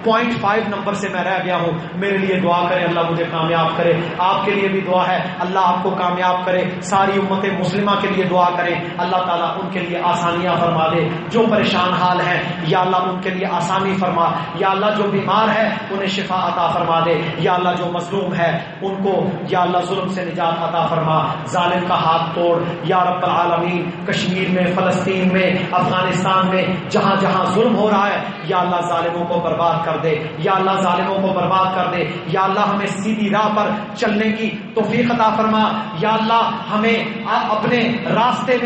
Speaker 1: 0.5 نمبر سے میں رہ گیا ہوں، میرے لیے دعا کریں اللہ مجھے کامیاب کرے۔ آپ کے لیے بھی دعا ہے اللہ آپ کو کامیاب کرے، ساری امت مسلمہ کے لیے دعا کریں اللہ تعالیٰ ان کے لیے آسانیاں فرما دے، جو پریشان حال ہیں یا اللہ ان کے لیے آسانی فرما، یا اللہ جو بیمار ہے انہیں شفا عطا فرما دے، یا اللہ جو مظلوم ہے ان کو یا اللہ ظلم سے نجات عطا فرما، ظالم کا ہاتھ توڑ یا رب العالمین۔ کشمیر میں، فلسطین میں، افغانستان میں جہاں جہاں ظلم ہو رہا ہے یا اللہ ظالموں کو برباد کر دے، یا اللہ ظالموں کو برباد کر دے، یا اللہ ہمیں سیدھی راہ پر چلنے کی توفیق عطا فرما، یا اللہ ہمیں اپنے راستے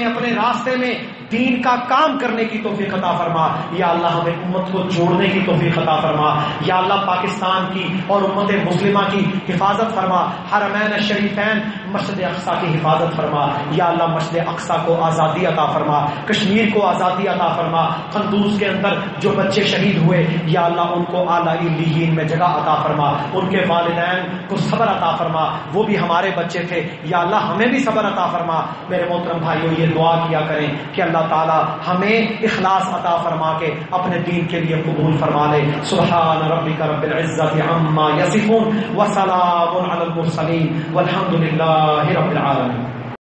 Speaker 1: میں دین کا کام کرنے کی توفیق عطا فرما، یا اللہ ہمیں امت کو جوڑنے کی توفیق عطا فرما، یا اللہ پاکستان کی اور امت مسلمہ کی حفاظت فرما، حرمین الشریفین مسجد اقصی کی حفاظت فرما، یا اللہ مسجد اقصی کو آزادی عطا فرما، کشمیر کو آزادی عطا فرما، قندوز کے اندر جو بچے شہید ہوئے یا اللہ ان کو اعلیٰ علیین میں جگہ عطا فرما، ان کے والدین کو صبر عطا فرما، وہ بھی ہمارے بچے تھے یا اللہ ہمیں بھی صبر عطا فرما۔ میرے محترم بھائیوں، یہ دعا کیا کریں کہ اللہ تعالی ہمیں اخلاص عطا فرما کے اپنے دین کے لیے قبول فرما لے۔ سبحان ربک رب العزت عما یصفون وسلام علی المرسلین والحمد للہ رب العالمین۔